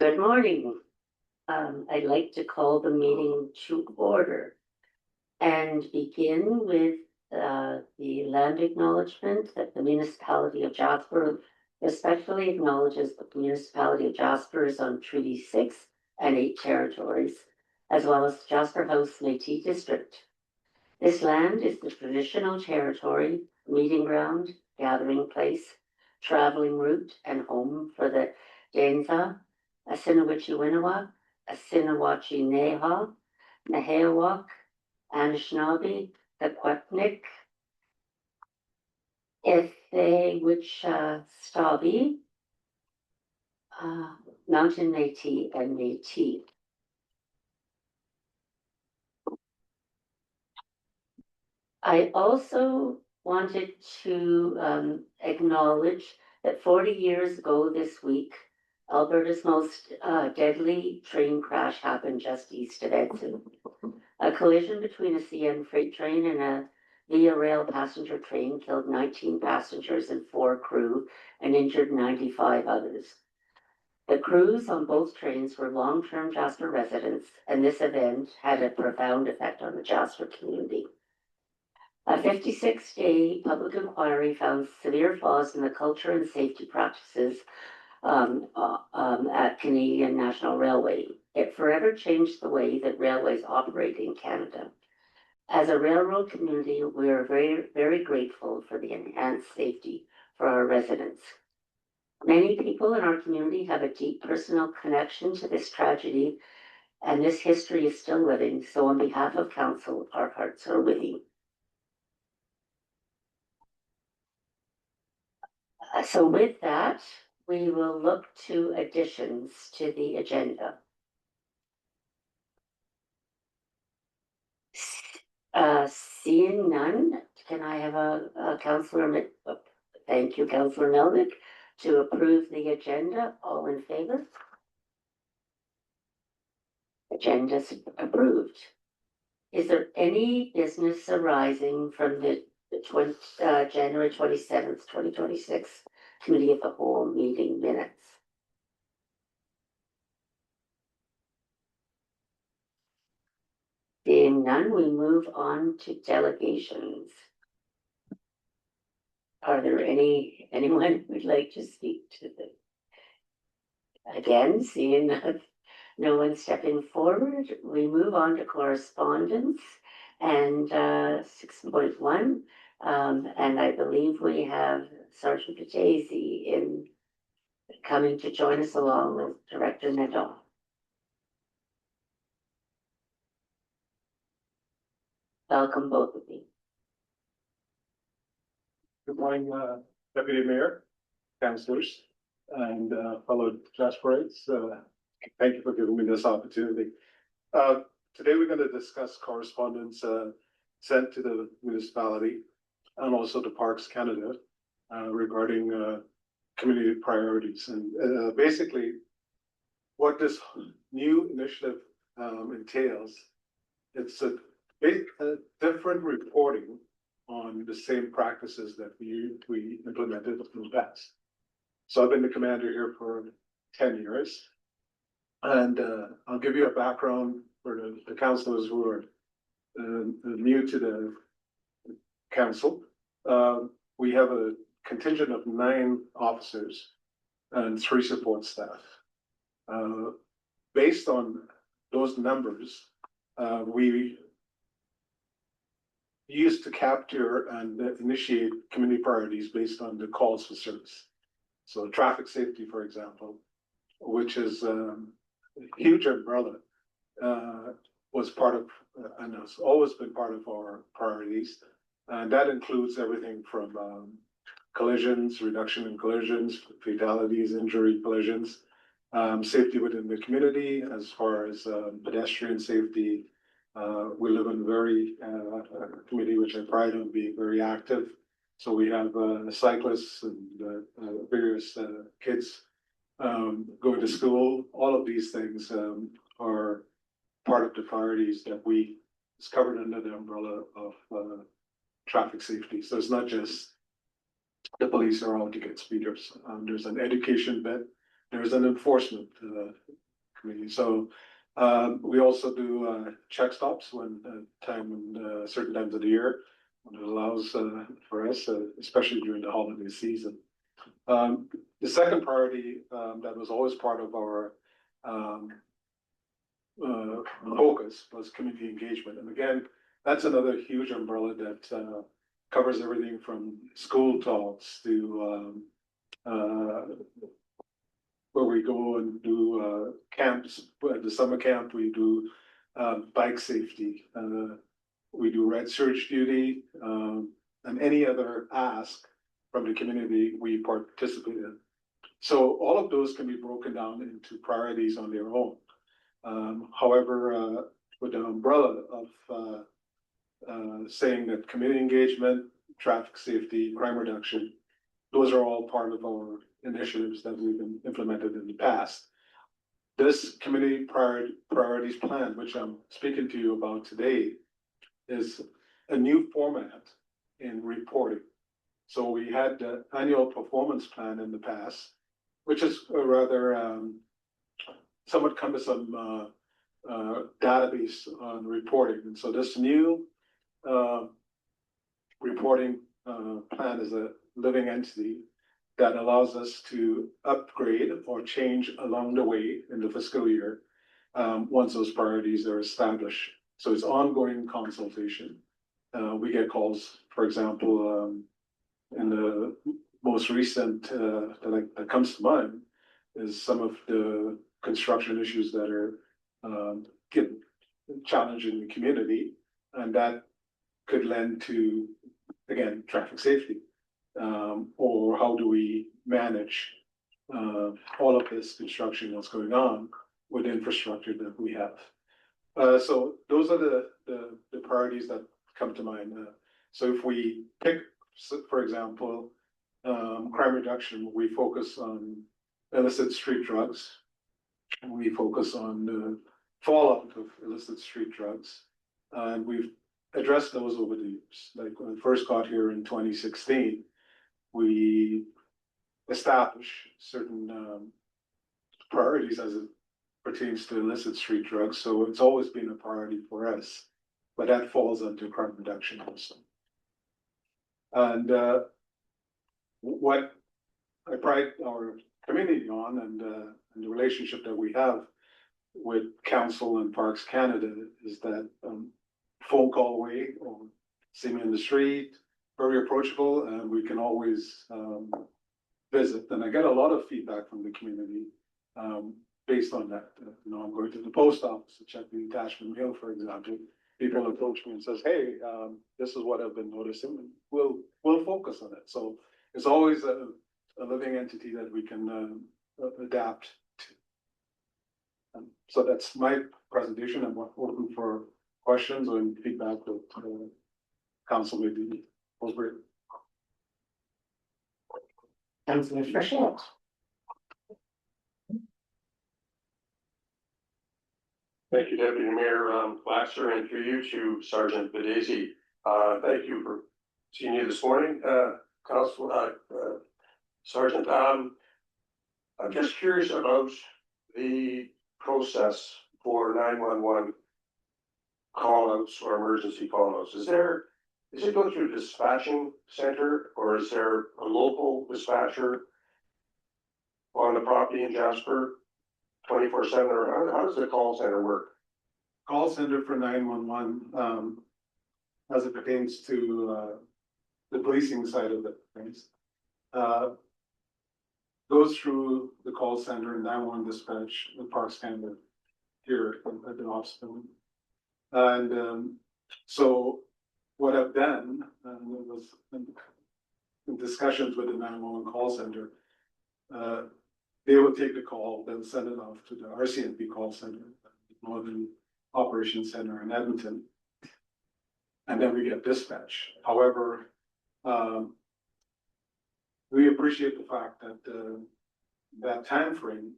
Good morning. I'd like to call the meeting to order and begin with the land acknowledgement that the municipality of Jasper especially acknowledges the municipality of Jasper is on Treaty 6 and 8 territories, as well as Jasper House Métis District. This land is the traditional territory, meeting ground, gathering place, traveling route, and home for the Danza, Assiniwich-Winawak, Assiniwachi-Neha, Nehewak, Anishinaabe, Pequotnik, Ethewich-Stabi, Mountain Métis, and Métis. I also wanted to acknowledge that 40 years ago this week, Alberta's most deadly train crash happened just east of Edson. A collision between a CN freight train and a Via Rail passenger train killed 19 passengers and 4 crew and injured 95 others. The crews on both trains were long-term Jasper residents, and this event had a profound effect on the Jasper community. A 56-day public inquiry found severe flaws in the culture and safety practices at Canadian National Railway. It forever changed the way that railways operate in Canada. As a railroad community, we are very, very grateful for the enhanced safety for our residents. Many people in our community have a deep personal connection to this tragedy, and this history is still living. So on behalf of Council, our hearts are with you. So with that, we will look to additions to the agenda. Seeing none, can I have a Councillor, thank you, Councillor Melnick, to approve the agenda? All in favor? Agenda's approved. Is there any business arising from the January 27th, 2026 Committee of the Whole meeting minutes? Seeing none, we move on to delegations. Are there anyone who would like to speak to the? Again, seeing no one stepping forward, we move on to correspondence and 6.1. And I believe we have Sergeant Patesi in coming to join us along with Director Nadeau. Welcome, both of you. Good morning, Deputy Mayor, Councillors, and fellow Jasperites. Thank you for giving me this opportunity. Today we're going to discuss correspondence sent to the municipality and also to Parks Canada regarding community priorities. And basically, what this new initiative entails, it's a different reporting on the same practices that we implemented in the past. So I've been the commander here for 10 years. And I'll give you a background for the councillors who are new to the council. We have a contingent of 9 officers and 3 support staff. Based on those numbers, we used to capture and initiate community priorities based on the calls for service. So traffic safety, for example, which is a huge umbrella, was part of, and has always been part of our priorities. And that includes everything from collisions, reduction in collisions, fatalities, injury, collisions, safety within the community as far as pedestrian safety. We live in a community which I pride on being very active. So we have cyclists and various kids going to school. All of these things are part of the priorities that is covered under the umbrella of traffic safety. So it's not just the police are out to get speeders. There's an education bit. There's an enforcement community. So we also do check stops when certain times of the year when it allows for us, especially during the holiday season. The second priority that was always part of our focus was community engagement. And again, that's another huge umbrella that covers everything from school talks to where we go and do camps. At the summer camp, we do bike safety. We do red search duty and any other ask from the community we participate in. So all of those can be broken down into priorities on their own. However, with the umbrella of saying that community engagement, traffic safety, crime reduction, those are all part of our initiatives that we've been implemented in the past. This community priorities plan, which I'm speaking to you about today, is a new format in reporting. So we had the annual performance plan in the past, which is a rather somewhat cumbersome database on reporting. And so this new reporting plan is a living entity that allows us to upgrade or change along the way in the fiscal year once those priorities are established. So it's ongoing consultation. We get calls, for example, in the most recent that comes to mind is some of the construction issues that are challenging the community, and that could lend to, again, traffic safety, or how do we manage all of this construction that's going on with infrastructure that we have. So those are the priorities that come to mind. So if we pick, for example, crime reduction, we focus on illicit street drugs. We focus on the fallout of illicit street drugs. And we've addressed those over the years. Like when I first got here in 2016, we established certain priorities as it pertains to illicit street drugs. So it's always been a priority for us, but that falls under crime reduction also. And what I pride our community on and the relationship that we have with Council and Parks Canada is that phone call away or see me in the street, very approachable, and we can always visit. And I get a lot of feedback from the community based on that. I'm going to the post office to check the attachment mail, for example. People approach me and says, "Hey, this is what I've been noticing," and we'll focus on it. So it's always a living entity that we can adapt to. So that's my presentation. I'm open for questions or feedback that council may be appropriate. Councillor Frechette. Thank you, Deputy Mayor Glasser, and through you to Sergeant Bedesi. Thank you for seeing you this morning, Council Sergeant. I'm just curious about the process for 911 call-outs or emergency call-outs. Is it going through a dispatching center, or is there a local dispatcher on the property in Jasper 24/7, or how does the call center work? Call center for 911, as it pertains to the policing side of the things, goes through the call center and 911 dispatch, the Parks Canada here at the office building. And so what I've done, and it was in discussions with the 911 call center, they will take the call, then send it off to the RCMP call center, Northern Operations Center in Edmonton, and then we get dispatch. However, we appreciate the fact that that time frame,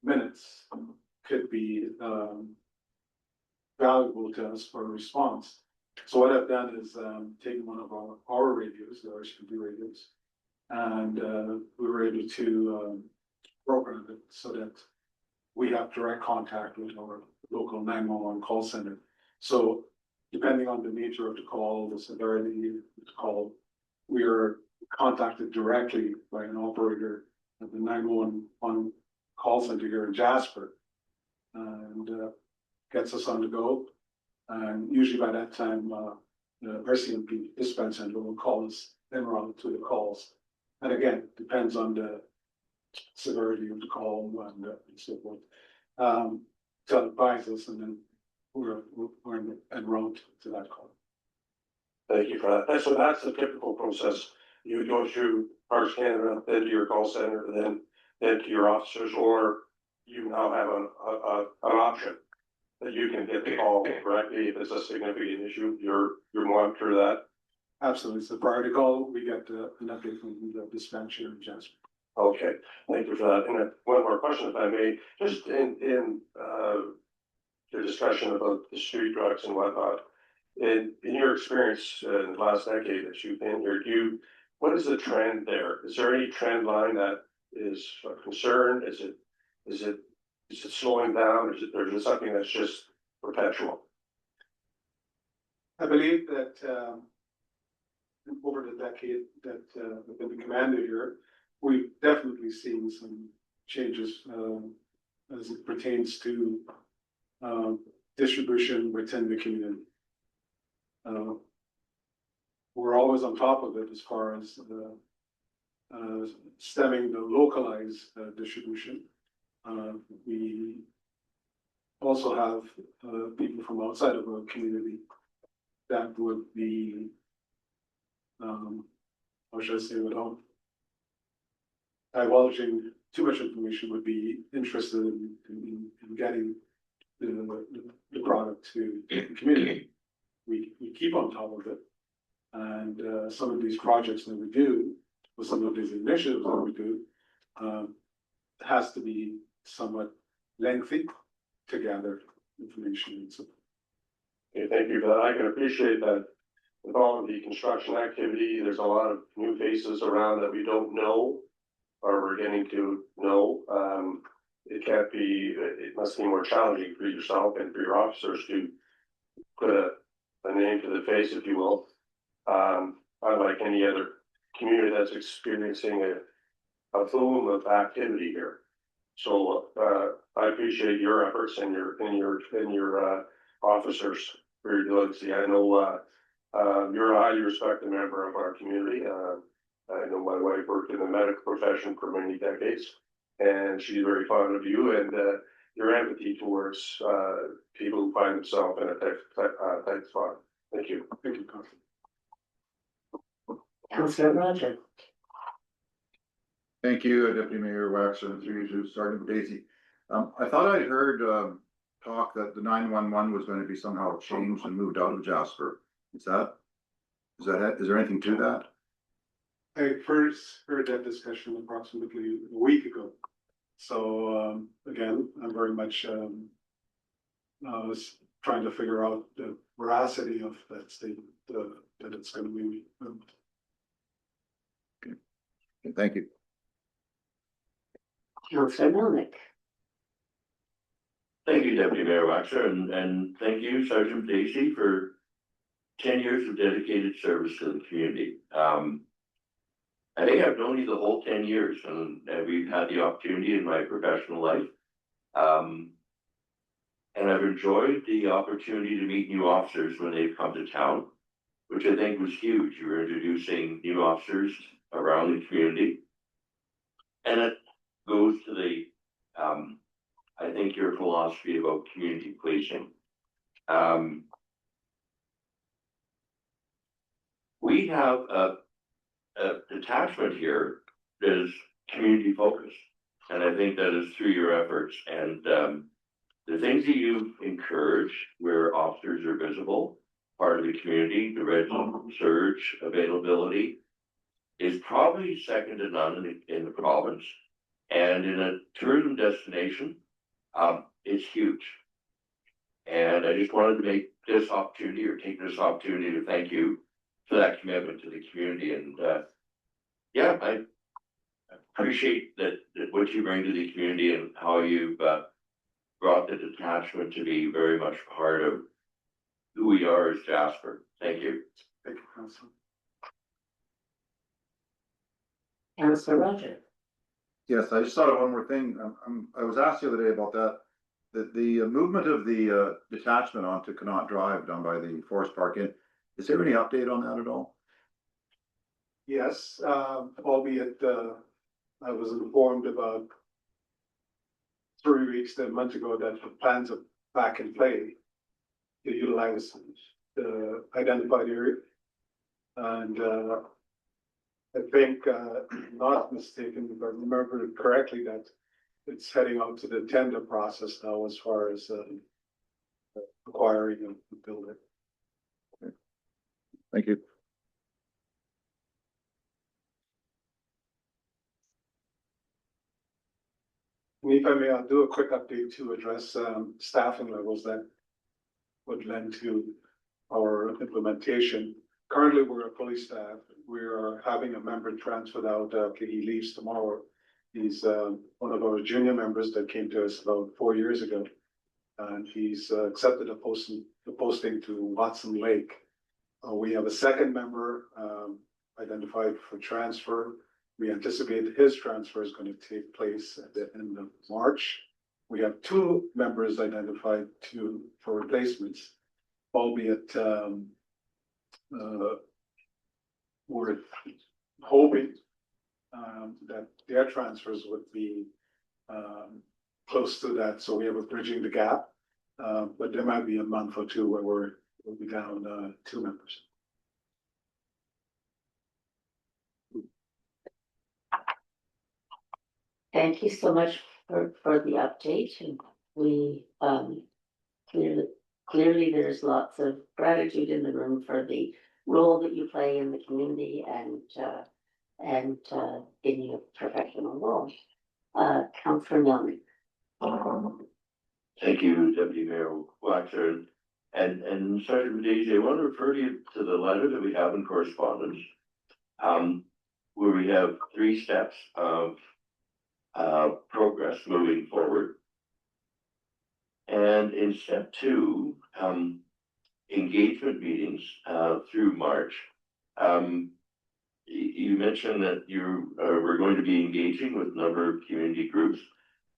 minutes, could be valuable to us for a response. So what I've done is taken one of our radios, the RCMP radios, and we were able to program it so that we have direct contact with our local 911 call center. So depending on the nature of the call, the severity of the call, we are contacted directly by an operator at the 911 call center here in Jasper, and gets us on the go. And usually by that time, the RCMP dispatch center will call us en route to the calls. And again, depends on the severity of the call and so forth. To advise us, and then we're en route to that call. Thank you for that. So that's the typical process. You would go through Parks Canada, then to your call center, then to your officers, or you now have an option that you can get the call directly if it's a significant issue. You're monitor that. Absolutely. So prior to call, we get an update from the dispatcher in Jasper. Okay, thank you for that. And one more question, if I may, just in the discussion about the street drugs and whatnot. In your experience in the last decade that you've been here, what is the trend there? Is there any trend line that is a concern? Is it slowing down? Or is it something that's just perpetual? I believe that over the decade that I've been the commander here, we've definitely seen some changes as it pertains to distribution within the community. We're always on top of it as far as stemming the localized distribution. We also have people from outside of our community that would be, how should I say, without divulging too much information, would be interested in getting the product to the community. We keep on top of it, and some of these projects that we do, or some of these initiatives that we do, has to be somewhat lengthy to gather information. So, okay, thank you for that. I can appreciate that with all of the construction activity, there's a lot of new faces around that we don't know or we're getting to know. It must be more challenging for yourself and for your officers to put a name to the face, if you will. Unlike any other community that's experiencing a boom of activity here. So I appreciate your efforts and your officers for your diligence. I know you're a highly respected member of our community. I know my wife worked in the medical profession for many decades, and she's very fond of you and your empathy towards people who find themselves in a tight spot. Thank you. thank you, Councillor. Councillor Roger. Thank you, Deputy Mayor Waxer, and through you to Sergeant Daisy. I thought I'd heard talk that the 911 was going to be somehow changed and moved out of Jasper. Is there anything to that? I first heard that discussion approximately a week ago. So again, I'm very much was trying to figure out the veracity of that statement, that it's going to be moved. Okay, thank you. Councillor Melnick. Thank you, Deputy Mayor Waxer, and thank you, Sergeant Daisy, for 10 years of dedicated service to the community. I think I've known you the whole 10 years, and we've had the opportunity in my professional life. And I've enjoyed the opportunity to meet new officers when they've come to town, which I think was huge. You were introducing new officers around the community. And it goes to the, I think, your philosophy about community policing. We have a detachment here that is community focused, and I think that is through your efforts and the things that you encourage where officers are visible, part of the community, the red surge availability is probably second to none in the province, and in a tourism destination, it's huge. And I just wanted to make this opportunity or take this opportunity to thank you for that commitment to the community. And yeah, I appreciate that what you bring to the community and how you've brought the detachment to be very much part of who we are as Jasper. Thank you. Thank you, Councillor. Councillor Roger. Yes, I just thought of one more thing. I was asked the other day about that. The movement of the detachment onto Connaught Drive down by the Forest Park Inn. Is there any update on that at all? Yes, albeit, I was informed about 3 weeks, a month ago, that the plans are back in play to utilize the identified area. And, I think, not mistaken, if I remember it correctly, that it's heading out to the tender process now as far as, acquiring the building. Thank you. And if I may, I'll do a quick update to address staffing levels that would lend to our implementation. Currently, we're fully staffed. We are having a member transferred out. He leaves tomorrow. He's one of our junior members that came to us about 4 years ago. And he's accepted the posting to Watson Lake. We have a second member identified for transfer. We anticipate his transfer is going to take place at the end of March. We have 2 members identified for replacements, albeit we're hoping that their transfers would be close to that, so we have a bridging the gap. But there might be a month or 2 where we'll be down 2 members. Thank you so much for the update, and we clearly there's lots of gratitude in the room for the role that you play in the community and in your professional role. Councillor Millman. Thank you, Deputy Mayor Waxer. And Sergeant Daisy, I want to refer you to the letter that we have in correspondence, where we have 3 steps of progress moving forward. And in step 2, engagement meetings through March. You mentioned that you were going to be engaging with a number of community groups.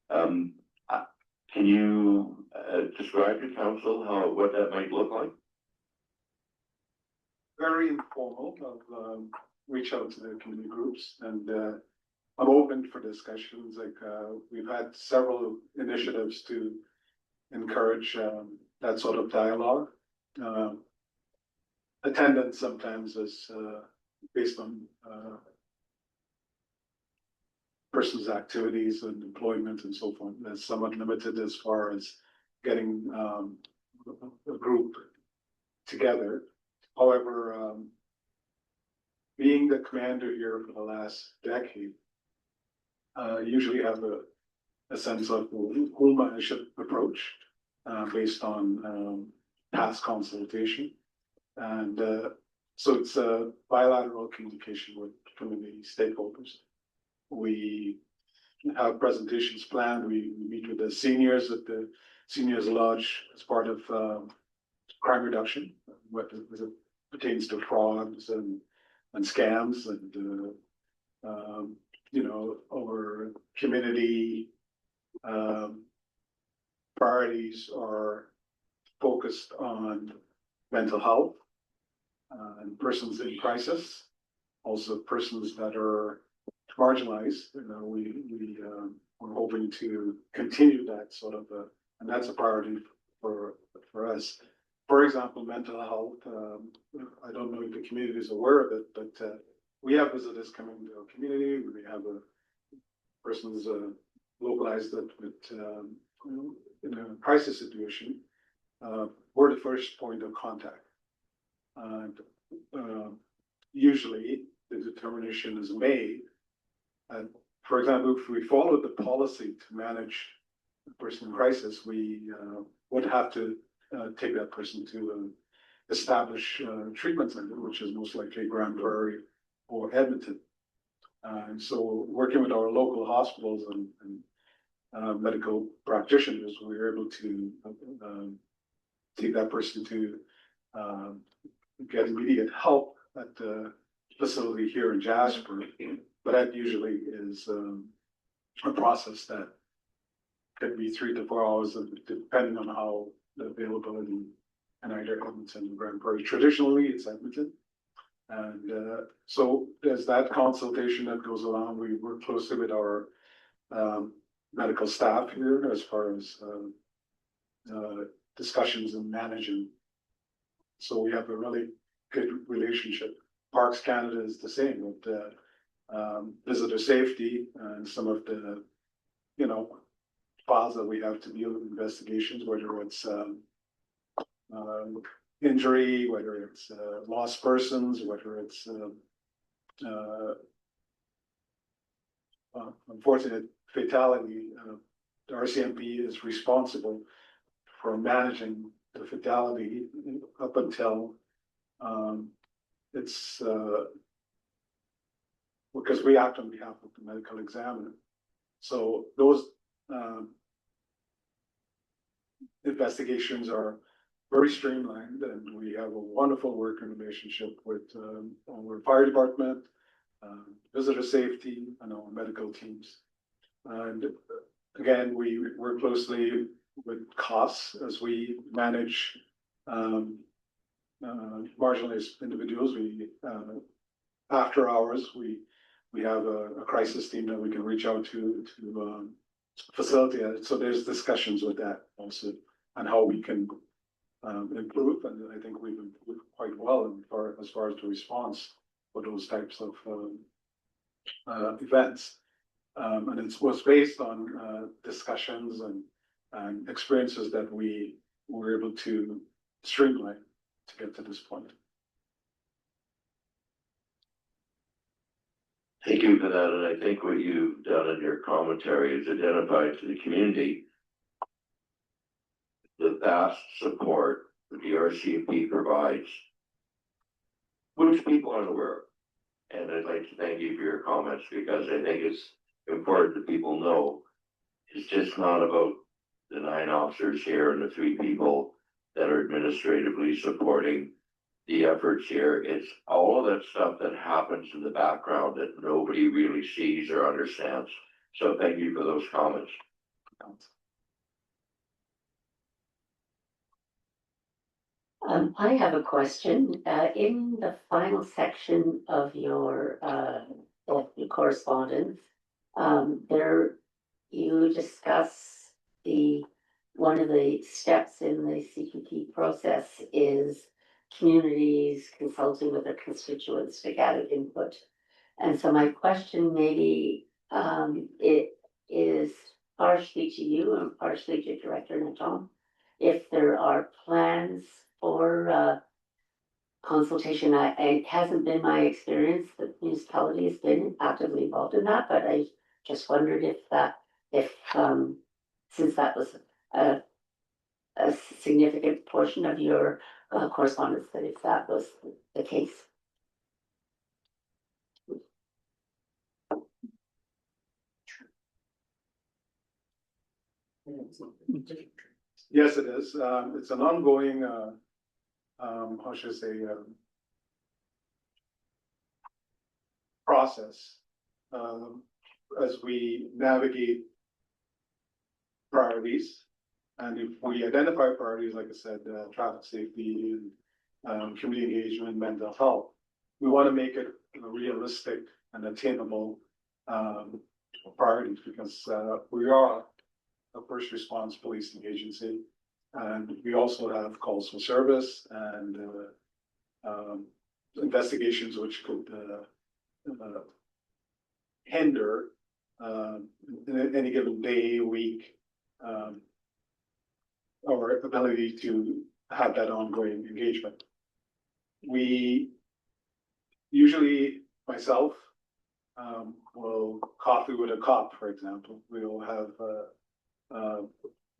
Can you describe to council what that might look like? Very informal. I'll reach out to the community groups, and I'm open for discussions. Like we've had several initiatives to encourage that sort of dialogue. Attendance sometimes is based on person's activities and employment and so forth. That's somewhat limited as far as getting a group together. However, being the commander here for the last decade, usually have a sense of whom I should approach based on past consultation. And so it's a bilateral communication with community stakeholders. We have presentations planned. We meet with the seniors at the Seniors Lodge as part of crime reduction, as it pertains to frauds and scams, and you know, our community priorities are focused on mental health and persons in crisis, also persons that are marginalized. You know, we're hoping to continue that sort of and that's a priority for us. For example, mental health. I don't know if the community is aware of it, but we have visitors coming to our community. We have persons localized that in a crisis situation. We're the first point of contact. And usually the determination is made. And for example, if we followed the policy to manage a person in crisis, we would have to take that person to establish treatment center, which is most likely Grand Prairie or Edmonton. And so working with our local hospitals and medical practitioners, we were able to take that person to get immediate help at the facility here in Jasper. But that usually is a process that could be 3 to 4 hours, depending on how the availability in either Edmonton and Grand Prairie. Traditionally, it's Edmonton. And so there's that consultation that goes along. We work closely with our medical staff here as far as discussions and managing. So we have a really good relationship. Parks Canada is the same with visitor safety and some of the, files that we have to deal with, investigations, whether it's injury, whether it's lost persons, whether it's unfortunate fatality. The RCMP is responsible for managing the fatality up until it's because we act on behalf of the medical examiner. So those investigations are very streamlined, and we have a wonderful working relationship with our fire department, visitor safety, and our medical teams. And again, we work closely with costs as we manage marginalized individuals. We after hours, we have a crisis team that we can reach out to facilitate it. So there's discussions with that also on how we can improve, and I think we've improved quite well as far as the response for those types of events. And it was based on discussions and experiences that we were able to streamline to get to this point. Thank you for that, and I think what you've done in your commentary is identified to the community the vast support that the RCMP provides, which people aren't aware of. And I'd like to thank you for your comments, because I think it's important that people know it's just not about the 9 officers here and the 3 people that are administratively supporting the efforts here. It's all of that stuff that happens in the background that nobody really sees or understands. So thank you for those comments. I have a question. In the final section of your correspondence, there you discuss one of the steps in the CPP process is communities consulting with their constituents to gather input. And so my question maybe it is partially to you and partially to Director Natom, if there are plans for consultation. It hasn't been my experience that the municipality has been actively involved in that, but I just wondered if since that was a significant portion of your correspondence, that if that was the case. Yes, it is. It's an ongoing, how should I say, process as we navigate priorities. And if we identify priorities, like I said, traffic safety and community engagement, mental health, we want to make it realistic and attainable priorities, because we are a first response policing agency, and we also have calls for service and investigations which could hinder in any given day, week, our ability to have that ongoing engagement. We usually, myself, will coffee with a cop, for example. We will have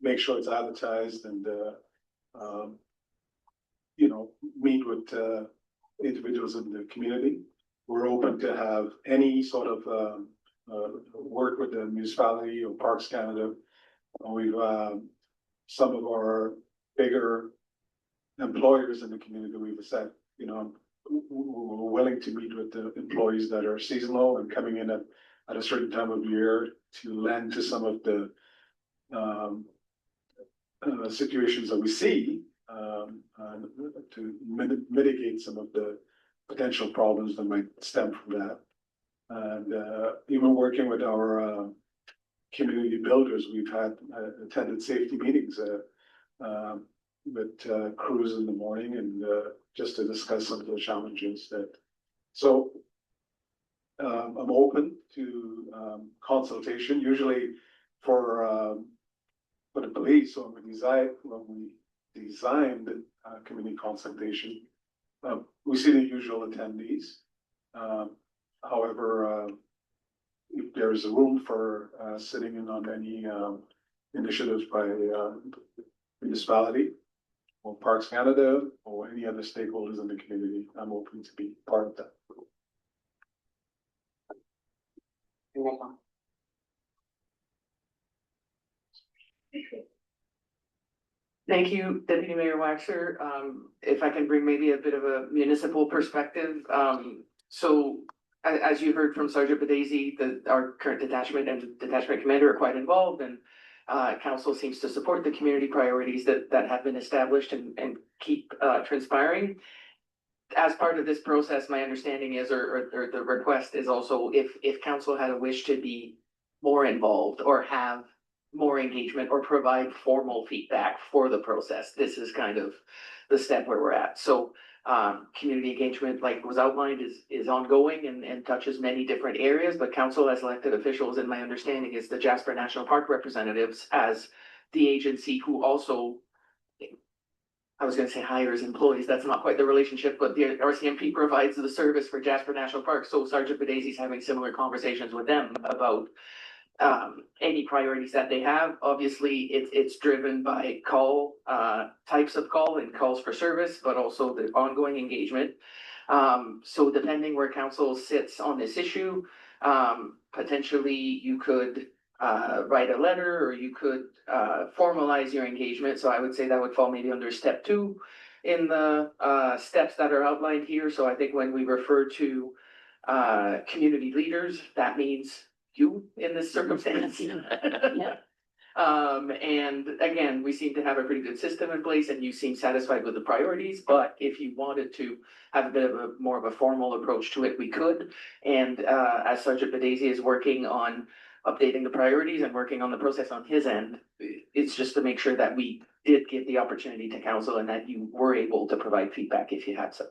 make sure it's advertised and meet with individuals in the community. We're open to have any sort of worked with the municipality of Parks Canada. We've, some of our bigger employers in the community, we've said, you know, we're willing to meet with the employees that are seasonal and coming in at a certain time of year to lend to some of the situations that we see, to mitigate some of the potential problems that might stem from that. And even working with our community builders, we've had attended safety meetings with crews in the morning and just to discuss some of the challenges that. So I'm open to consultation. Usually for the police, when we design the community consultation, we see the usual attendees. However, if there's a room for sitting in on any initiatives by municipality or Parks Canada or any other stakeholders in the community, I'm open to be part of that. Thank you, Deputy Mayor Waxer. If I can bring maybe a bit of a municipal perspective. So as you heard from Sergeant Bedesi, our current detachment and detachment commander are quite involved, and council seems to support the community priorities that have been established and keep transpiring. As part of this process, my understanding is, or the request is also if council had a wish to be more involved or have more engagement or provide formal feedback for the process, this is kind of the step where we're at. So community engagement, like was outlined, is ongoing and touches many different areas, but council as elected officials, in my understanding, is the Jasper National Park representatives as the agency who also, I was gonna say hires employees, that's not quite the relationship, but the RCMP provides the service for Jasper National Park. So Sergeant Bedesi's having similar conversations with them about any priorities that they have. Obviously, it's driven by call, types of call and calls for service, but also the ongoing engagement. So depending where council sits on this issue, potentially you could write a letter or you could formalize your engagement. So I would say that would fall maybe under step 2 in the steps that are outlined here. So I think when we refer to community leaders, that means you in this circumstance. Yeah. And again, we seem to have a pretty good system in place and you seem satisfied with the priorities, but if you wanted to have a bit of a more of a formal approach to it, we could. And as Sergeant Bedesi is working on updating the priorities and working on the process on his end, it's just to make sure that we did give the opportunity to council and that you were able to provide feedback if you had some.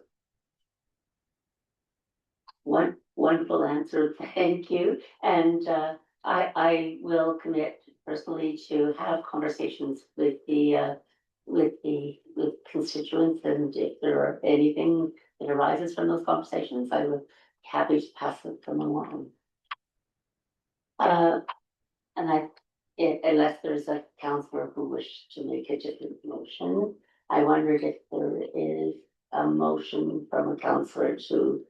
Wonderful answer, thank you. And I will commit personally to have conversations with constituents, and if there are anything that arises from those conversations, I would be happy to pass them along. And unless there's a councillor who wishes to make a different motion, I wondered if there is a motion from a councillor to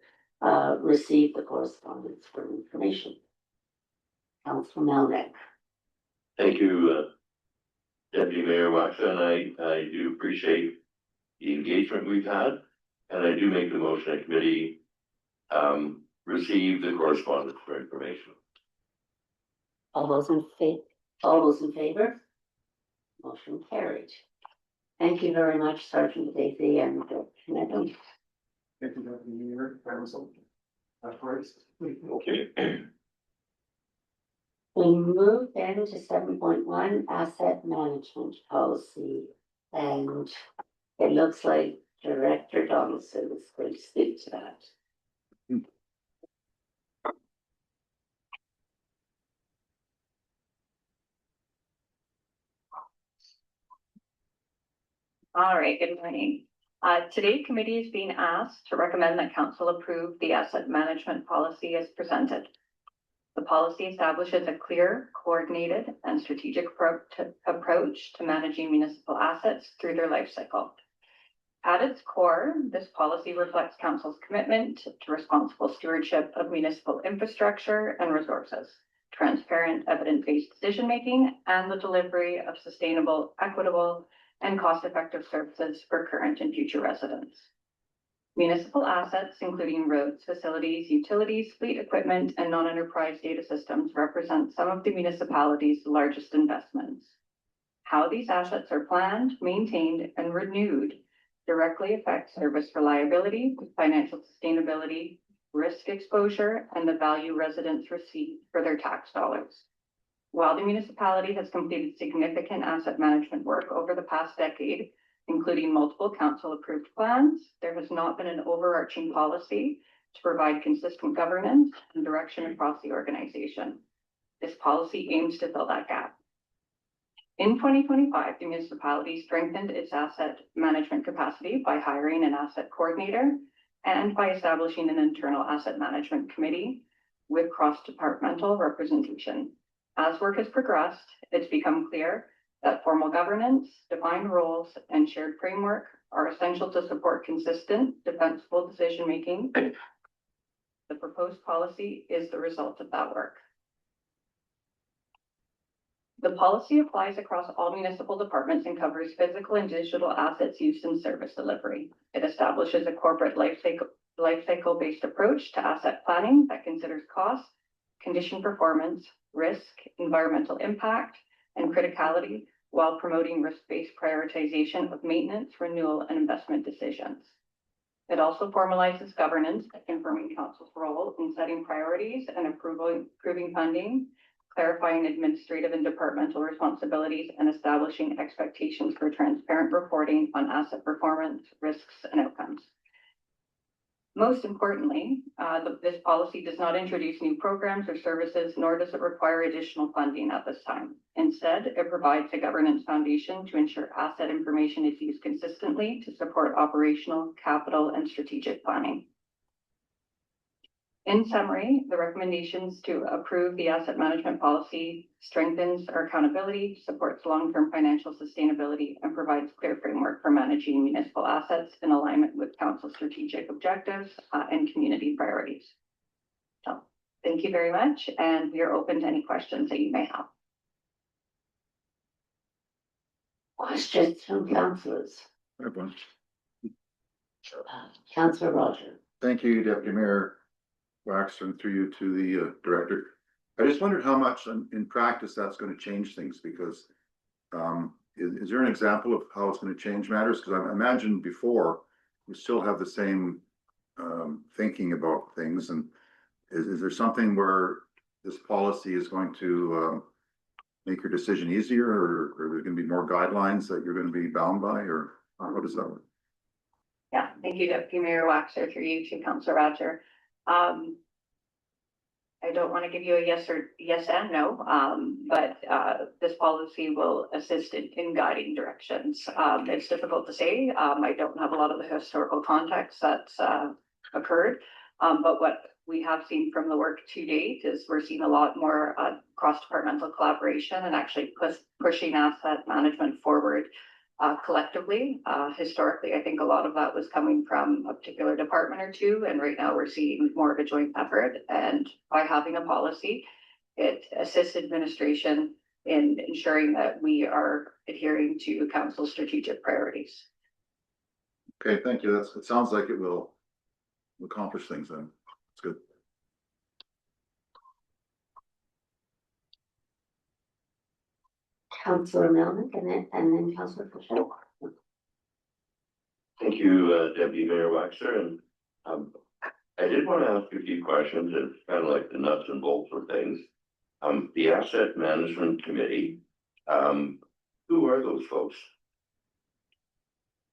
receive the correspondence for information. Councillor Melnick. Thank you, Deputy Mayor Waxer, and I do appreciate the engagement we've had, and I do make the motion that committee receive the correspondence for information. All those in favor? Motion carried. Thank you very much, Sergeant Daisy and Committee. Thank you, Deputy Mayor, Council. Okay. We move then to 7.1 asset management policy, and it looks like Director Donaldson is going to speak to that. All right, good morning. Today, committee is being asked to recommend that council approve the asset management policy as presented. The policy establishes a clear, coordinated, and strategic approach to managing municipal assets through their life cycle. At its core, this policy reflects council's commitment to responsible stewardship of municipal infrastructure and resources, transparent, evidence-based decision-making, and the delivery of sustainable, equitable, and cost-effective services for current and future residents. Municipal assets, including roads, facilities, utilities, fleet equipment, and non-enterprise data systems, represent some of the municipality's largest investments. How these assets are planned, maintained, and renewed directly affects service reliability, financial sustainability, risk exposure, and the value residents receive for their tax dollars. While the municipality has completed significant asset management work over the past decade, including multiple council-approved plans, there has not been an overarching policy to provide consistent governance and direction across the organization. This policy aims to fill that gap. In 2025, the municipality strengthened its asset management capacity by hiring an asset coordinator and by establishing an internal asset management committee with cross-departmental representation. As work has progressed, it's become clear that formal governance, defined roles, and shared framework are essential to support consistent, defensible decision-making. The proposed policy is the result of that work. The policy applies across all municipal departments and covers physical and digital assets used in service delivery. It establishes a corporate life cycle-based approach to asset planning that considers cost, condition performance, risk, environmental impact, and criticality, while promoting risk-based prioritization of maintenance, renewal, and investment decisions. It also formalizes governance, confirming council's role in setting priorities and approving funding, clarifying administrative and departmental responsibilities, and establishing expectations for transparent reporting on asset performance, risks, and outcomes. Most importantly, this policy does not introduce new programs or services, nor does it require additional funding at this time. Instead, it provides a governance foundation to ensure asset information is used consistently to support operational, capital, and strategic planning. In summary, the recommendations to approve the asset management policy strengthens our accountability, supports long-term financial sustainability, and provides clear framework for managing municipal assets in alignment with council's strategic objectives and community priorities. So, thank you very much, and we are open to any questions that you may have. Questions from councillors? Everyone. Councillor Roger. Thank you, Deputy Mayor Waxer, and through you to the director. I just wondered how much in practice that's going to change things, because is there an example of how it's going to change matters? Because I imagine before we still have the same thinking about things, and is there something where this policy is going to make your decision easier, or are there going to be more guidelines that you're going to be bound by, or how does that work? Yeah, thank you, Deputy Mayor Waxer, through you to Councillor Roger. I don't want to give you a yes and no, but this policy will assist in guiding directions. It's difficult to say. I don't have a lot of the historical context that's occurred, but what we have seen from the work to date is we're seeing a lot more cross-departmental collaboration and actually pushing asset management forward collectively. Historically, I think a lot of that was coming from a particular department or two, and right now we're seeing more of a joint effort. And by having a policy, it assists administration in ensuring that we are adhering to council's strategic priorities. Okay, thank you. It sounds like it will accomplish things then. It's good. Councillor Melnick and then Councillor Fisher. Thank you, Deputy Mayor Waxer, and I did want to ask a few questions. It's kind of like the nuts and bolts of things. The Asset Management Committee, who are those folks?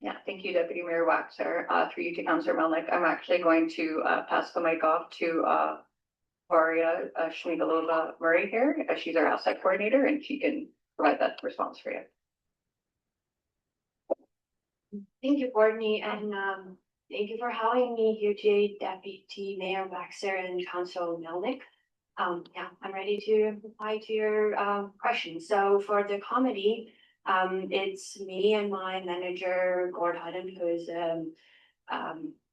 Yeah, thank you, Deputy Mayor Waxer. Through you to Councillor Melnick, I'm actually going to pass the mic off to Varia Shmigalova Murray here. She's our asset coordinator, and she can provide that response for you. Thank you, Courtney, and thank you for having me here today, Deputy Mayor Waxer and Councillor Melnick. Yeah, I'm ready to reply to your questions. So for the committee, It's me and my manager, Gord Hutton, who is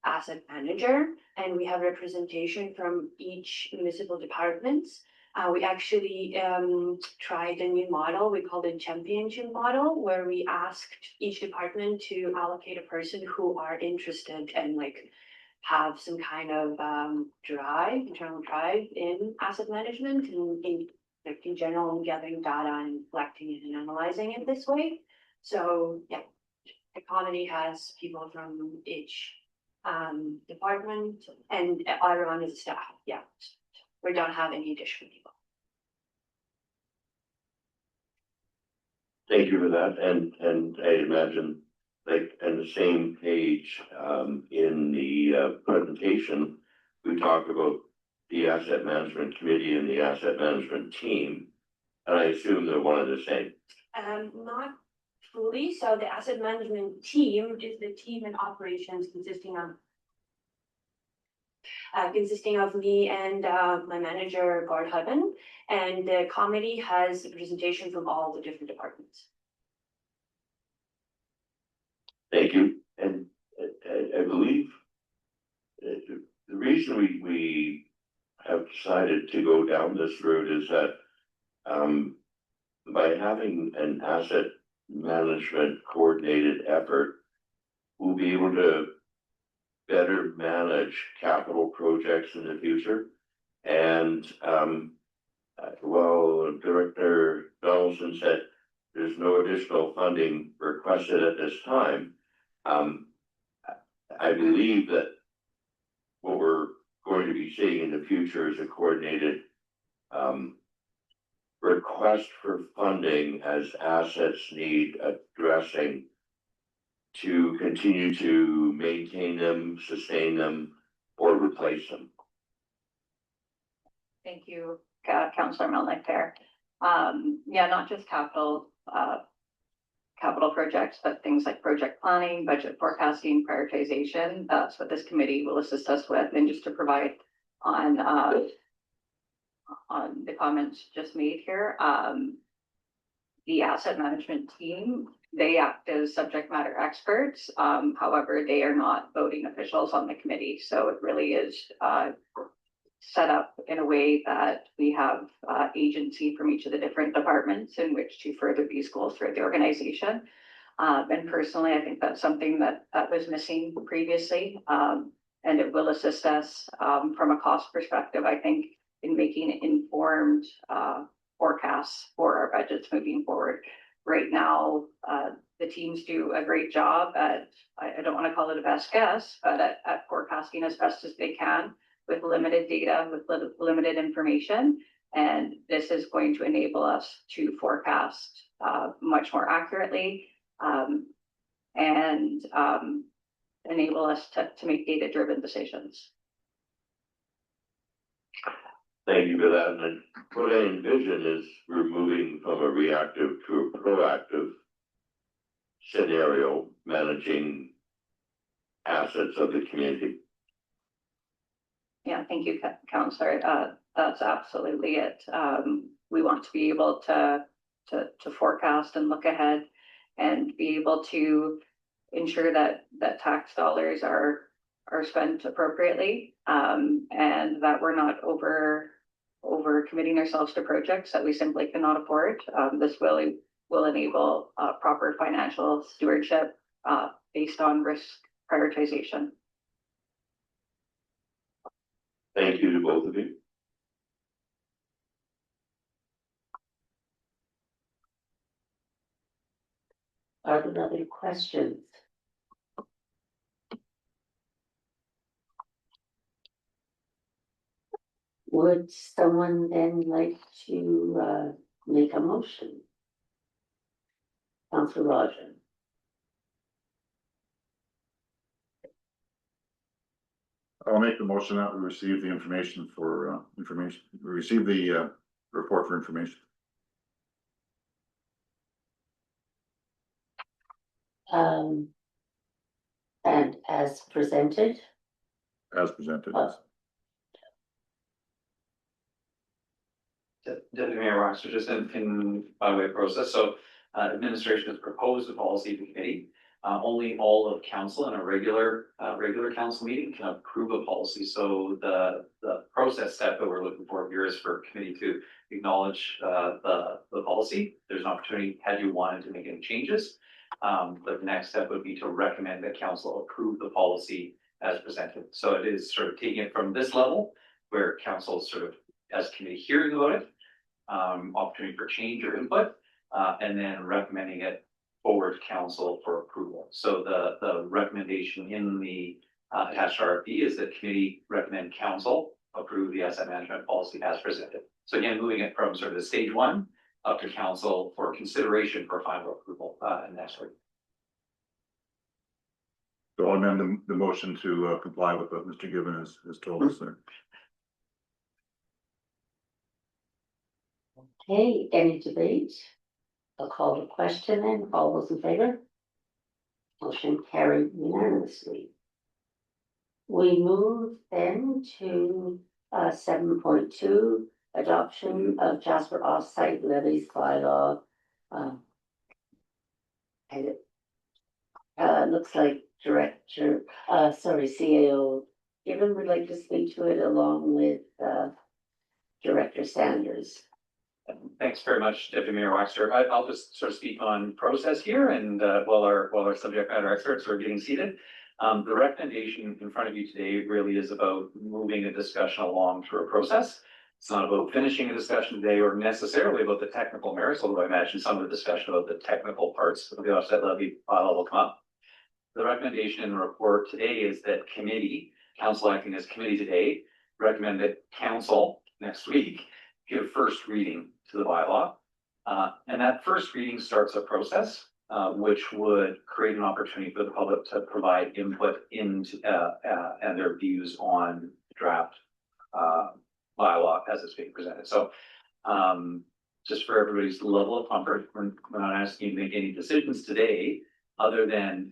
asset manager, and we have representation from each municipal departments. We actually tried a new model. We called it championship model, where we asked each department to allocate a person who are interested and like have some kind of internal drive in asset management and in general gathering data and collecting it and analyzing it this way. So yeah, the committee has people from each department and everyone is staff. Yeah, we don't have any additional people. Thank you for that, and I imagine, like, on the same page, in the presentation, we talked about the asset management committee and the asset management team, and I assume they're one and the same. Not fully. So the asset management team is the team in operations consisting of me and my manager, Gord Hutton, and the committee has representation from all the different departments. Thank you, and I believe the reason we have decided to go down this route is that by having an asset management coordinated effort, we'll be able to better manage capital projects in the future. And while Director Donaldson said there's no additional funding requested at this time, I believe that what we're going to be seeing in the future is a coordinated request for funding as assets need addressing to continue to maintain them, sustain them, or replace them. Thank you, Councillor Melnick there. Yeah, not just capital projects, but things like project planning, budget forecasting, prioritization. That's what this committee will assist us with. And just to provide on the comments just made here, the asset management team, they act as subject matter experts. However, they are not voting officials on the committee. So it really is set up in a way that we have agency from each of the different departments in which to further these goals throughout the organization. And personally, I think that's something that was missing previously. And it will assist us from a cost perspective, I think, in making informed forecasts for our budgets moving forward. Right now, the teams do a great job at, I don't want to call it a best guess, but at forecasting as best as they can with limited data, with limited information. And this is going to enable us to forecast much more accurately and enable us to make data-driven decisions. Thank you for that. And what I envision is we're moving from a reactive to a proactive scenario, managing assets of the community. Yeah, thank you, Councillor. That's absolutely it. We want to be able to forecast and look ahead and be able to ensure that tax dollars are spent appropriately, and that we're not over committing ourselves to projects that we simply cannot afford. This will enable proper financial stewardship based on risk prioritization. Thank you to both of you. Are there other questions? Would someone then like to make a motion? Councillor Roger. I'll make the motion that we receive the information for we receive the report for information. And as presented? As presented. Deputy Mayor Roxer, just in by way of process, so Administration has proposed a policy to the committee. Only all of council in a regular council meeting can approve a policy. So the process step that we're looking for here is for committee to acknowledge the policy. There's an opportunity had you wanted to make any changes. But the next step would be to recommend that council approve the policy as presented. So it is sort of taking it from this level where council sort of as committee hearing about it, opportunity for change or input, and then recommending it forward to council for approval. So the recommendation in the attached RFP is that committee recommend council approve the asset management policy as presented. So again, moving it from sort of the stage one up to council for consideration for final approval next week. So I'll amend the motion to comply with what Mr. Gibbon has told us there. Okay, any debate? I'll call the question then. All those in favor? Motion carried unanimously. We move then to 7.2, adoption of Jasper offsite levies bylaw. And it looks like CAO Gibbon would like to speak to it along with Director Sanders. Thanks very much, Deputy Mayor Waxter. I'll just sort of speak on process here, and while our subject matter experts are getting seated. The recommendation in front of you today really is about moving a discussion along through a process. It's not about finishing a discussion today or necessarily about the technical merits, although I imagine some of the discussion about the technical parts of the offset levy bylaw will come up. The recommendation in the report today is that council acting as committee today, recommend that council next week give first reading to the bylaw. And that first reading starts a process which would create an opportunity for the public to provide input into and their views on the draft bylaw as it's being presented. So just for everybody's level of comfort, we're not asking you to make any decisions today other than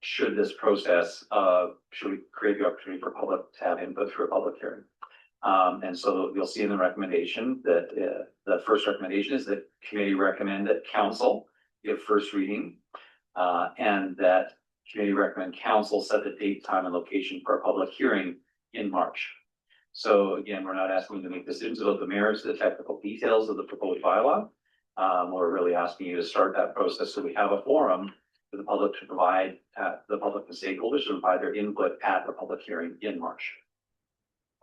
should this process, should we create the opportunity for public to have input through a public hearing. And so you'll see in the recommendation that the first recommendation is that committee recommend that council give first reading, and that committee recommend council set the date, time, and location for a public hearing in March. So again, we're not asking you to make decisions about the merits, the technical details of the proposed bylaw. We're really asking you to start that process so we have a forum for the public to provide, the public and stakeholders to provide their input at the public hearing in March.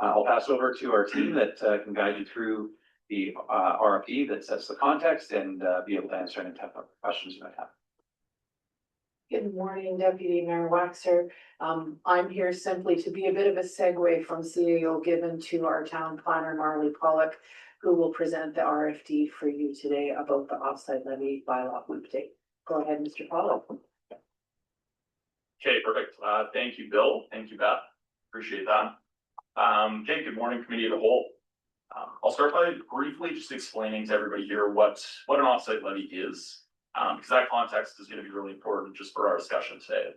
I'll pass over to our team that can guide you through the RFP that sets the context and be able to answer any type of questions you might have. Good morning, Deputy Mayor Waxer. I'm here simply to be a bit of a segue from CAO Gibbon to our town planner, Marley Pollock, who will present the RFD for you today about the offsite levy bylaw update. Go ahead, Mr. Pollock. Okay, perfect. Thank you, Bill. Thank you, Beth. Appreciate that. Okay, good morning, committee of the whole. I'll start by briefly just explaining to everybody here what an offsite levy is, because that context is going to be really important just for our discussion today.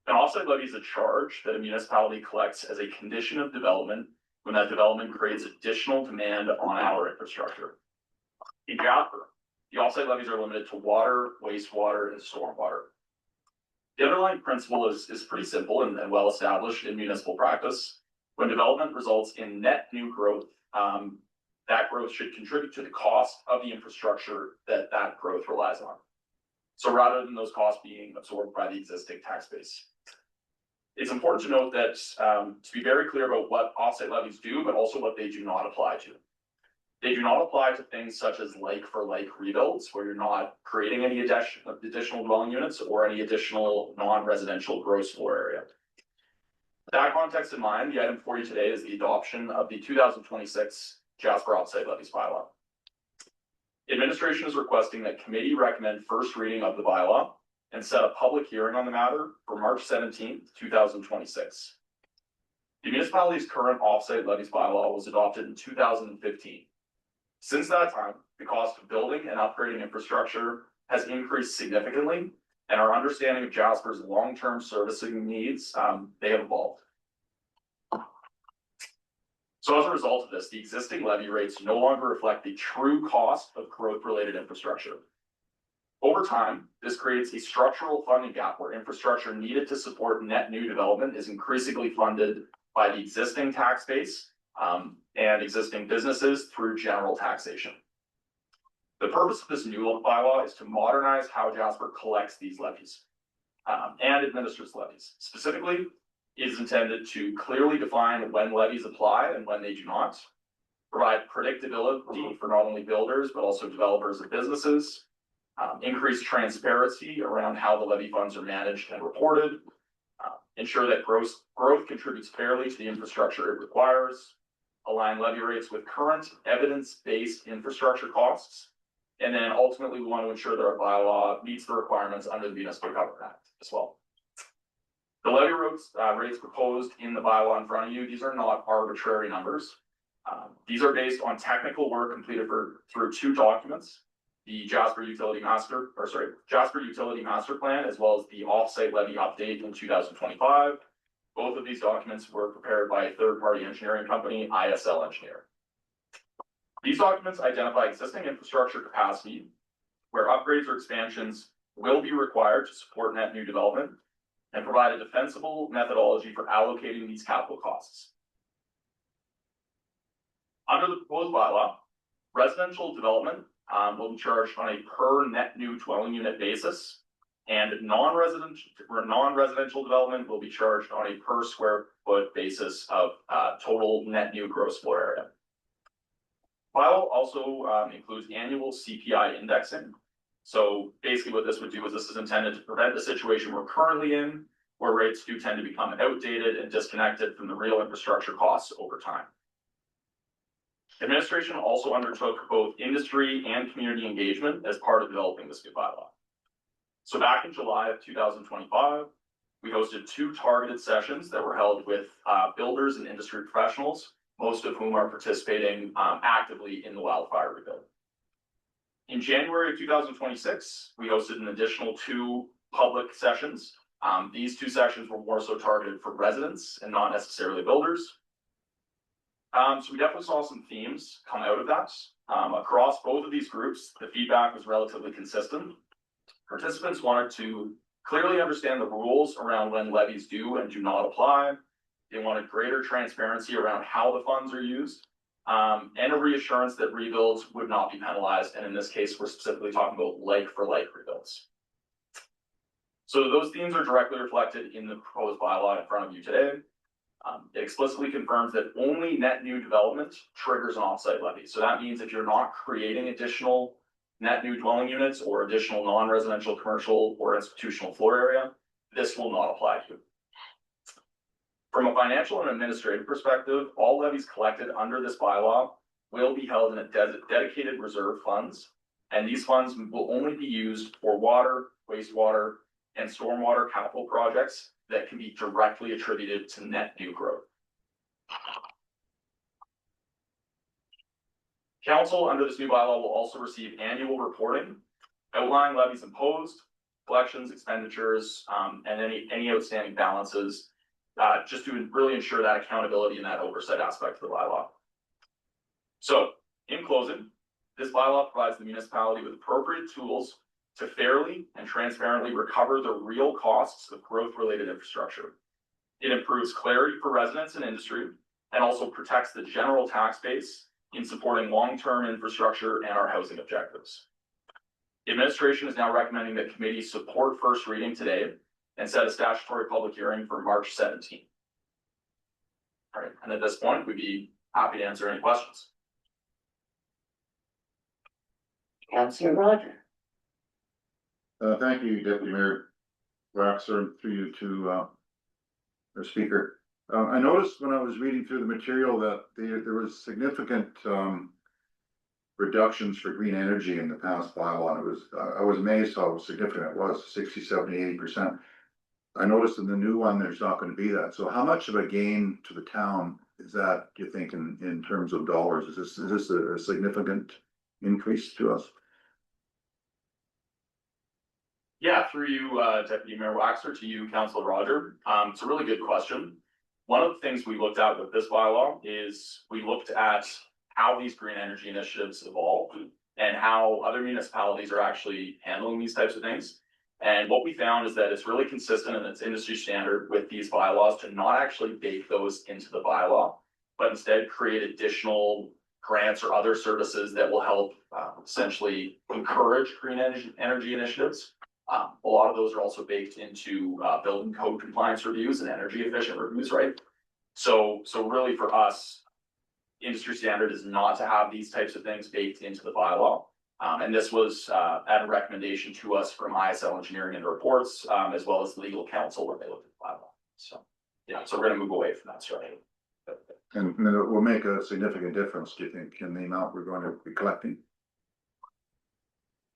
An offsite levy is a charge that a municipality collects as a condition of development when that development creates additional demand on our infrastructure. In Jasper, the offsite levies are limited to water, wastewater, and stormwater. The underlying principle is pretty simple and well established in municipal practice. When development results in net new growth, that growth should contribute to the cost of the infrastructure that growth relies on. So rather than those costs being absorbed by the existing tax base. It's important to note that to be very clear about what offsite levies do, but also what they do not apply to. They do not apply to things such as like-for-like rebuilds, where you're not creating any additional dwelling units or any additional non-residential gross floor area. With that context in mind, the item for you today is the adoption of the 2026 Jasper offsite levies bylaw. Administration is requesting that committee recommend first reading of the bylaw and set a public hearing on the matter for March 17th, 2026. The municipality's current offsite levies bylaw was adopted in 2015. Since that time, the cost of building and upgrading infrastructure has increased significantly, and our understanding of Jasper's long-term servicing needs, they have evolved. So as a result of this, the existing levy rates no longer reflect the true cost of growth-related infrastructure. Over time, this creates a structural funding gap where infrastructure needed to support net new development is increasingly funded by the existing tax base and existing businesses through general taxation. The purpose of this new bylaw is to modernize how Jasper collects these levies and administers levies. Specifically, it is intended to clearly define when levies apply and when they do not, provide predictability for not only builders, but also developers and businesses, increase transparency around how the levy funds are managed and reported, ensure that growth contributes fairly to the infrastructure it requires, align levy rates with current evidence-based infrastructure costs, and then ultimately we want to ensure that our bylaw meets the requirements under the Municipal Government Act as well. The levy rates proposed in the bylaw in front of you, these are not arbitrary numbers. These are based on technical work completed through two documents, the Jasper Utility Master Plan, as well as the Offsite Levy Update in 2025. Both of these documents were prepared by a third-party engineering company, ISL Engineer. These documents identify existing infrastructure capacity where upgrades or expansions will be required to support net new development and provide a defensible methodology for allocating these capital costs. Under the proposed bylaw, residential development will be charged on a per net new dwelling unit basis, and non-residential development will be charged on a per square foot basis of total net new gross floor area. Bylaw also includes annual CPI indexing. So basically what this would do is this is intended to prevent the situation we're currently in, where rates do tend to become outdated and disconnected from the real infrastructure costs over time. Administration also undertook both industry and community engagement as part of developing this new bylaw. So back in July of 2025, we hosted 2 targeted sessions that were held with builders and industry professionals, most of whom are participating actively in the wildfire rebuild. In January of 2026, we hosted an additional 2 public sessions. These 2 sessions were more so targeted for residents and not necessarily builders. So we definitely saw some themes come out of that. Across both of these groups, the feedback was relatively consistent. Participants wanted to clearly understand the rules around when levies do and do not apply. They wanted greater transparency around how the funds are used, and a reassurance that rebuilds would not be penalized. And in this case, we're specifically talking about like-for-like rebuilds. So those themes are directly reflected in the proposed bylaw in front of you today. It explicitly confirms that only net new development triggers an offsite levy. So that means if you're not creating additional net new dwelling units or additional non-residential, commercial, or institutional floor area, this will not apply to you. From a financial and administrative perspective, all levies collected under this bylaw will be held in a dedicated reserve funds, and these funds will only be used for water, wastewater, and stormwater capital projects that can be directly attributed to net new growth. Council under this new bylaw will also receive annual reporting outlining levies imposed, collections, expenditures, and any outstanding balances, just to really ensure that accountability and that oversight aspect of the bylaw. So, in closing, this bylaw provides the municipality with appropriate tools to fairly and transparently recover the real costs of growth-related infrastructure. It improves clarity for residents and industry, and also protects the general tax base in supporting long-term infrastructure and our housing objectives. The administration is now recommending that committees support first reading today and set a statutory public hearing for March 17th. All right, and at this point, we'd be happy to answer any questions. Councillor Roger. Thank you, Deputy Mayor Waxer, through you to our speaker. I noticed when I was reading through the material that there was significant reductions for green energy in the past bylaw. And I was amazed how significant it was, 60, 70, 80%. I noticed in the new one, there's not going to be that. So how much of a gain to the town is that, do you think, in terms of dollars? Is this a significant increase to us? Yeah, through you, Deputy Mayor Waxer, to you, Councillor Roger. It's a really good question. One of the things we looked at with this bylaw is we looked at how these green energy initiatives evolved and how other municipalities are actually handling these types of things. And what we found is that it's really consistent and it's industry standard with these bylaws to not actually bake those into the bylaw, but instead create additional grants or other services that will help essentially encourage green energy initiatives. A lot of those are also baked into building code compliance reviews and energy efficient reviews, right? So really for us, industry standard is not to have these types of things baked into the bylaw. And this was at a recommendation to us from ISL Engineering and Reports, as well as legal counsel when they looked at the bylaw. So, yeah, so we're gonna move away from that strategy. And it will make a significant difference, do you think, in the amount we're going to be collecting?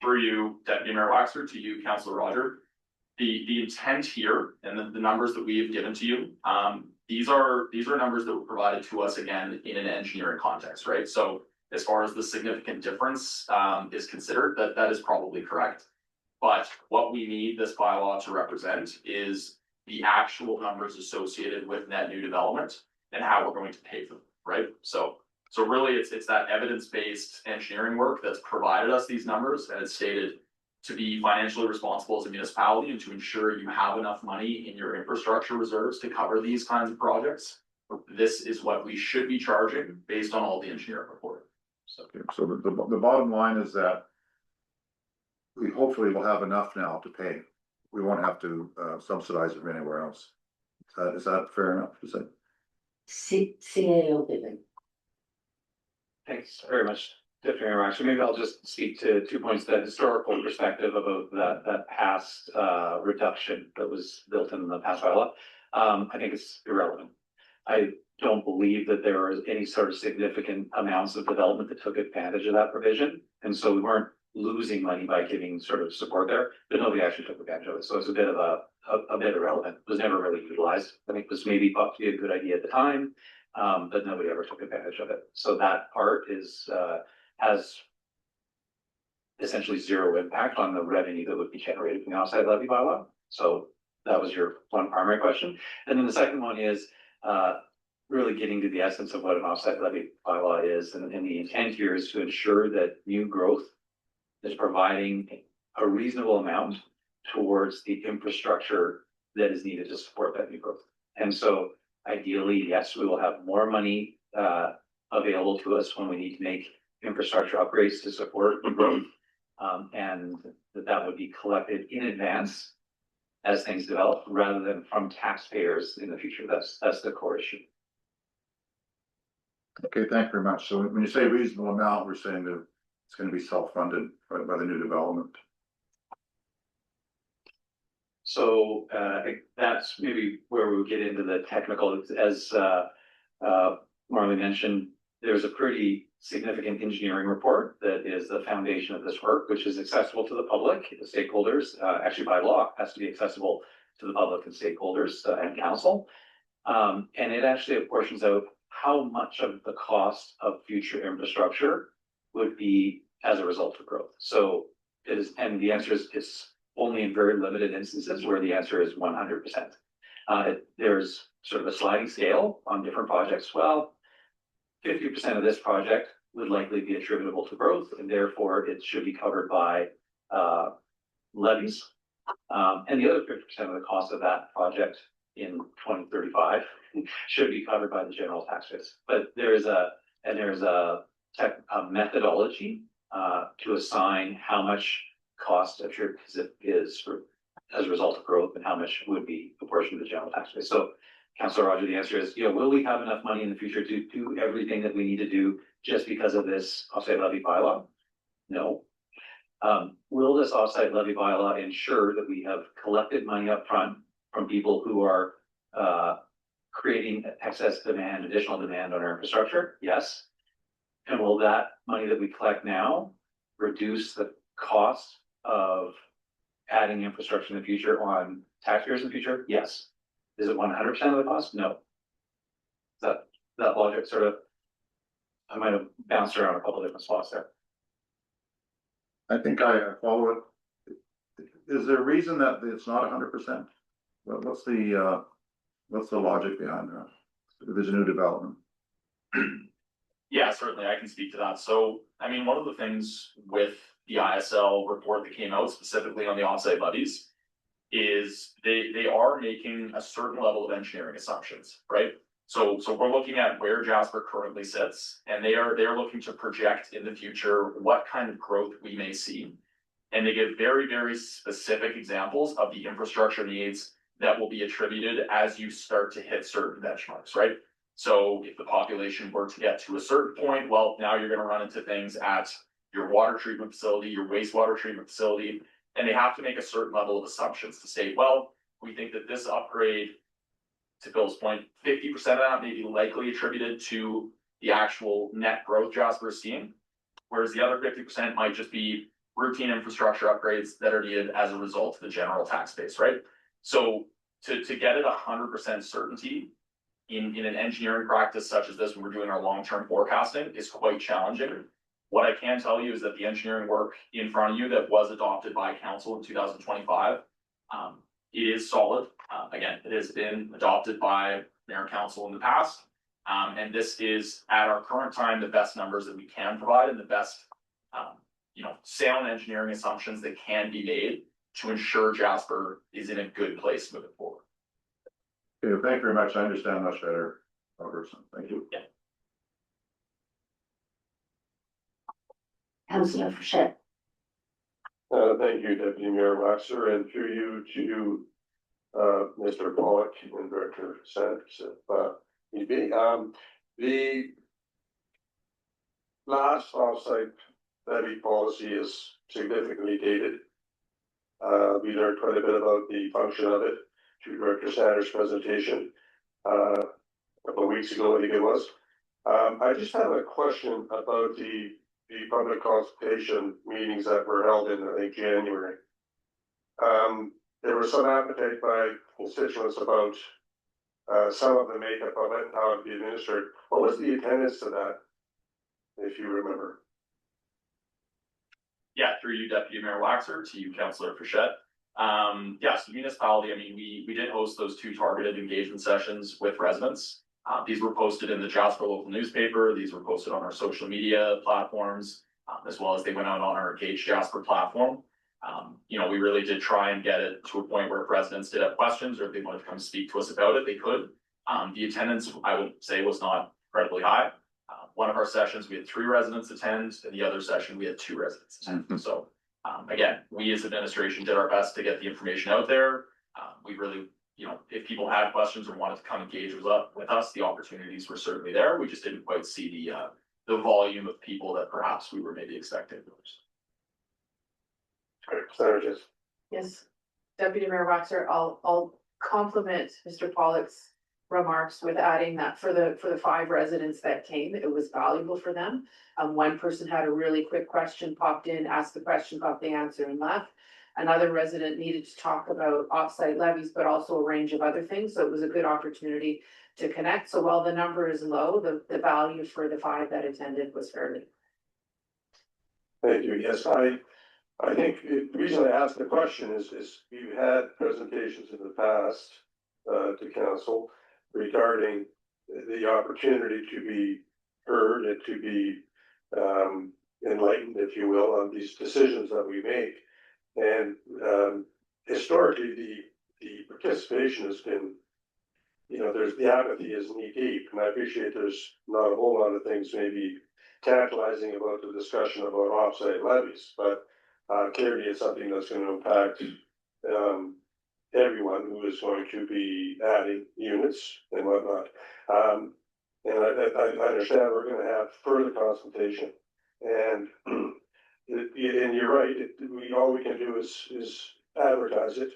Through you, Deputy Mayor Waxer, to you, Councillor Roger, the intent here and the numbers that we have given to you, these are numbers that were provided to us again in an engineering context, right? So as far as the significant difference is considered, that is probably correct. But what we need this bylaw to represent is the actual numbers associated with net new development and how we're going to pay for them, right? So really it's that evidence-based engineering work that's provided us these numbers, and it's stated to be financially responsible as a municipality and to ensure you have enough money in your infrastructure reserves to cover these kinds of projects. This is what we should be charging based on all the engineering reporting. So The bottom line is that we hopefully will have enough now to pay. We won't have to subsidize it from anywhere else. Is that fair enough to say? CAO giving. Thanks very much, Deputy Mayor Waxer. Maybe I'll just speak to 2 points, that historical perspective about that past reduction that was built in the past bylaw. I think it's irrelevant. I don't believe that there was any sort of significant amounts of development that took advantage of that provision. And so we weren't losing money by giving sort of support there, but nobody actually took advantage of it. So it's a bit of a bit irrelevant. It was never really utilized. I think it was maybe thought to be a good idea at the time, but nobody ever took advantage of it. So that part has essentially zero impact on the revenue that would be generated from the offsite levy bylaw. So that was your one primary question. And then the second one is really getting to the essence of what an offsite levy bylaw is. And the intent here is to ensure that new growth is providing a reasonable amount towards the infrastructure that is needed to support that new growth. And so ideally, yes, we will have more money available to us when we need to make infrastructure upgrades to support new growth. And that would be collected in advance as things develop rather than from taxpayers in the future. That's the core issue. Okay, thank you very much. So when you say reasonable amount, we're saying that it's going to be self-funded by the new development. So I think that's maybe where we'll get into the technical. As Marley mentioned, there's a pretty significant engineering report that is the foundation of this work, which is accessible to the public, the stakeholders. Actually, by law, has to be accessible to the public and stakeholders and council. And it actually apportions out how much of the cost of future infrastructure would be as a result of growth. So it is, and the answer is it's only in very limited instances where the answer is 100%. There's sort of a sliding scale on different projects. Well, 50% of this project would likely be attributable to growth, and therefore it should be covered by levies. And the other 50% of the cost of that project in 2035 should be covered by the general tax base. But there's a methodology to assign how much cost is for as a result of growth and how much would be proportioned to the general tax base. So, Councillor Roger, the answer is, will we have enough money in the future to do everything that we need to do just because of this offsite levy bylaw? No. Will this offsite levy bylaw ensure that we have collected money up front from people who are creating excess demand, additional demand on our infrastructure? Yes. And will that money that we collect now reduce the cost of adding infrastructure in the future on taxpayers in the future? Yes. Is it 100% of the cost? No. That logic sort of, I might have bounced around a couple of different spots there. I think I follow it. Is there a reason that it's not 100%? What's the logic behind that? If there's a new development. Yeah, certainly, I can speak to that. So, I mean, one of the things with the ISL report that came out specifically on the offsite levies is they are making a certain level of engineering assumptions, right? So we're looking at where Jasper currently sits, and they're looking to project in the future what kind of growth we may see. And they give very, very specific examples of the infrastructure needs that will be attributed as you start to hit certain benchmarks, right? So if the population were to get to a certain point, well, now you're gonna run into things at your water treatment facility, your wastewater treatment facility, and they have to make a certain level of assumptions to say, well, we think that this upgrade, to Bill's point, 50% of that may be likely attributed to the actual net growth Jasper is seeing, whereas the other 50% might just be routine infrastructure upgrades that are needed as a result of the general tax base, right? So to get it 100% certainty in an engineering practice such as this, when we're doing our long-term forecasting, is quite challenging. What I can tell you is that the engineering work in front of you that was adopted by council in 2025, it is solid. Again, it has been adopted by mayor and council in the past. And this is at our current time, the best numbers that we can provide and the best, sound engineering assumptions that can be made to ensure Jasper is in a good place moving forward. Okay, thank you very much. I understand much better, Robertson. Thank you. Yeah. Councillor Frechette. Thank you, Deputy Mayor Waxer, and through you to Mr. Pollock and Director Sanders, if need be. The last offsite levy policy is significantly dated. We learned quite a bit about the function of it through Director Sanders' presentation a couple of weeks ago, I think it was. I just have a question about the public consultation meetings that were held in, I think, January. There was some appetite by constituents about some of the makeup of it and how it be administered. What was the attendance to that, if you remember? Yeah, through you, Deputy Mayor Waxer, to you, Councillor Frechette. Yes, the municipality, I mean, we did host those 2 targeted engagement sessions with residents. These were posted in the Jasper local newspaper. These were posted on our social media platforms, as well as they went out on our Engage Jasper platform. We really did try and get it to a point where if residents did have questions or if they wanted to come speak to us about it, they could. The attendance, I would say, was not incredibly high. One of our sessions, we had 3 residents attend, and the other session, we had 2 residents attend. So, again, we as administration did our best to get the information out there. We really, if people had questions or wanted to come engage with us, the opportunities were certainly there. We just didn't quite see the volume of people that perhaps we were maybe expecting. Yes, Deputy Mayor Waxer, I'll compliment Mr. Pollock's remarks with adding that for the 5 residents that came, it was valuable for them. One person had a really quick question, popped in, asked the question, got the answer and left. Another resident needed to talk about offsite levies, but also a range of other things. So it was a good opportunity to connect. So while the number is low, the value for the 5 that attended was fairly. Thank you. Yes, I think the reason I asked the question is we've had presentations in the past to council regarding the opportunity to be heard and to be enlightened, if you will, on these decisions that we make. And historically, the participation has been, there's the apathy is knee deep, and I appreciate there's not a whole lot of things maybe tantalizing about the discussion about offsite levies, but clearly it's something that's going to impact everyone who is going to be adding units and whatnot. And I understand we're going to have further consultation, and you're right. All we can do is advertise it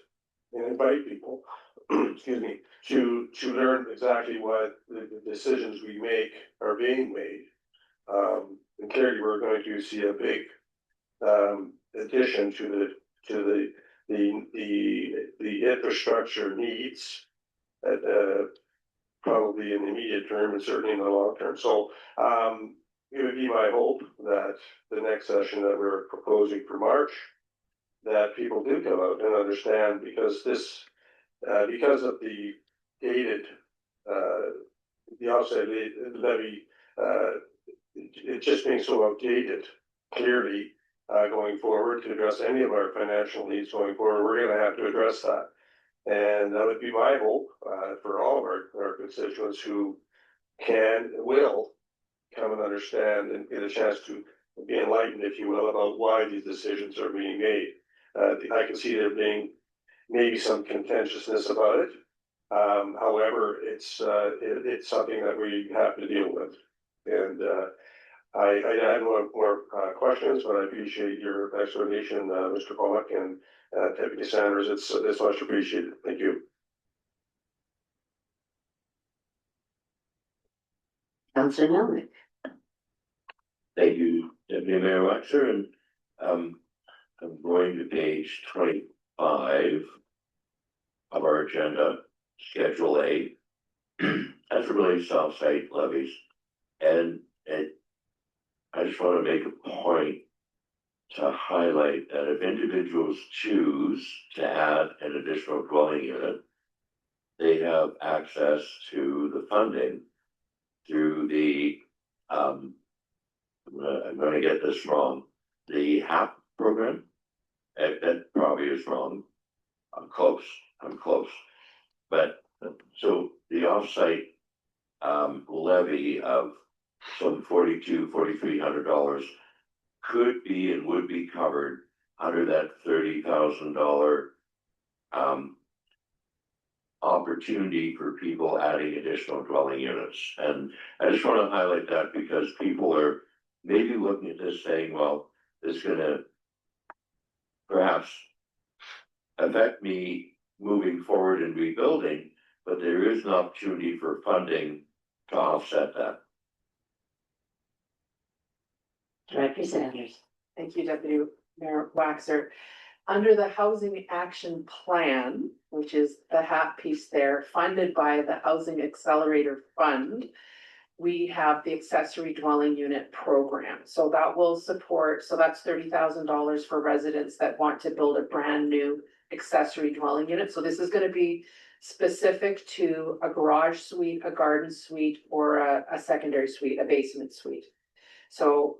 and invite people, excuse me, to learn exactly what the decisions we make are being made. And clearly, we're going to see a big addition to the infrastructure needs, probably in the immediate term and certainly in the long term. So it would be my hope that the next session that we're proposing for March, that people do come out and understand, because because of the dated the offsite levy it's just being so outdated, clearly, going forward to address any of our financial needs going forward, we're gonna have to address that. And that would be my hope, for all of our constituents who can, will come and understand and get a chance to be enlightened, if you will, about why these decisions are being made. I can see there being maybe some contentiousness about it. However, it's something that we have to deal with. And I have more questions, but I appreciate your explanation, Mr. Pollack and Deputy Sanders. It's much appreciated. Thank you. Councillor Melnick. Thank you, Deputy Mayor Waxer, and I'm going to page 25 of our agenda, Schedule A, as it relates to off-site levies. And I just want to make a point to highlight that if individuals choose to add an additional dwelling unit, they have access to the funding through the, I'm going to get this wrong, the HAP program. That probably is wrong. I'm close. But so the offsite levy of some $4,300 could be and would be covered under that $30,000 opportunity for people adding additional dwelling units. And I just want to highlight that because people are maybe looking at this saying, well, this is going to perhaps affect me moving forward and rebuilding, but there is an opportunity for funding to offset that. Director Sanders. Thank you, Deputy Mayor Waxer. Under the Housing Action Plan, which is the HAP piece there, funded by the Housing Accelerator Fund, we have the accessory dwelling unit program. So that will support, so that's $30,000 for residents that want to build a brand new accessory dwelling unit. So this is going to be specific to a garage suite, a garden suite, or a secondary suite, a basement suite. So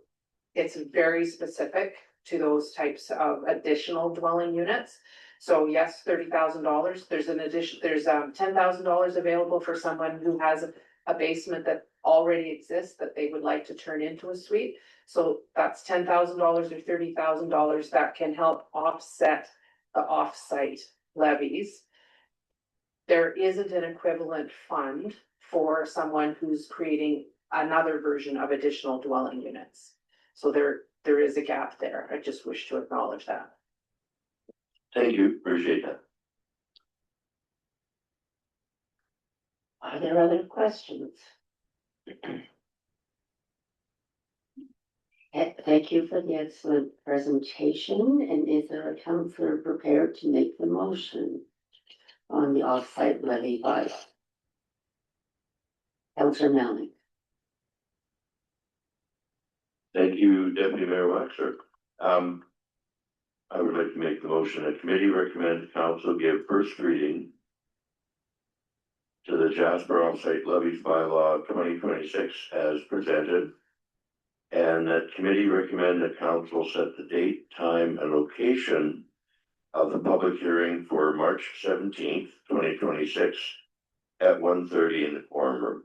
it's very specific to those types of additional dwelling units. So yes, $30,000. There's an addition. There's $10,000 available for someone who has a basement that already exists that they would like to turn into a suite. So that's $10,000 or $30,000 that can help offset the off-site levies. There isn't an equivalent fund for someone who's creating another version of additional dwelling units. So there is a gap there. I just wish to acknowledge that. Thank you, appreciate that. Are there other questions? Thank you for the excellent presentation. And is there a councillor prepared to make the motion on the off-site levy bylaw? Councillor Melnick. Thank you, Deputy Mayor Waxer. I would like to make the motion that committee recommend council give first reading to the Jasper Offsite Levies Bylaw 2026 as presented, and that committee recommend that council set the date, time, and location of the public hearing for March 17th, 2026 at 1:30 in the forum room.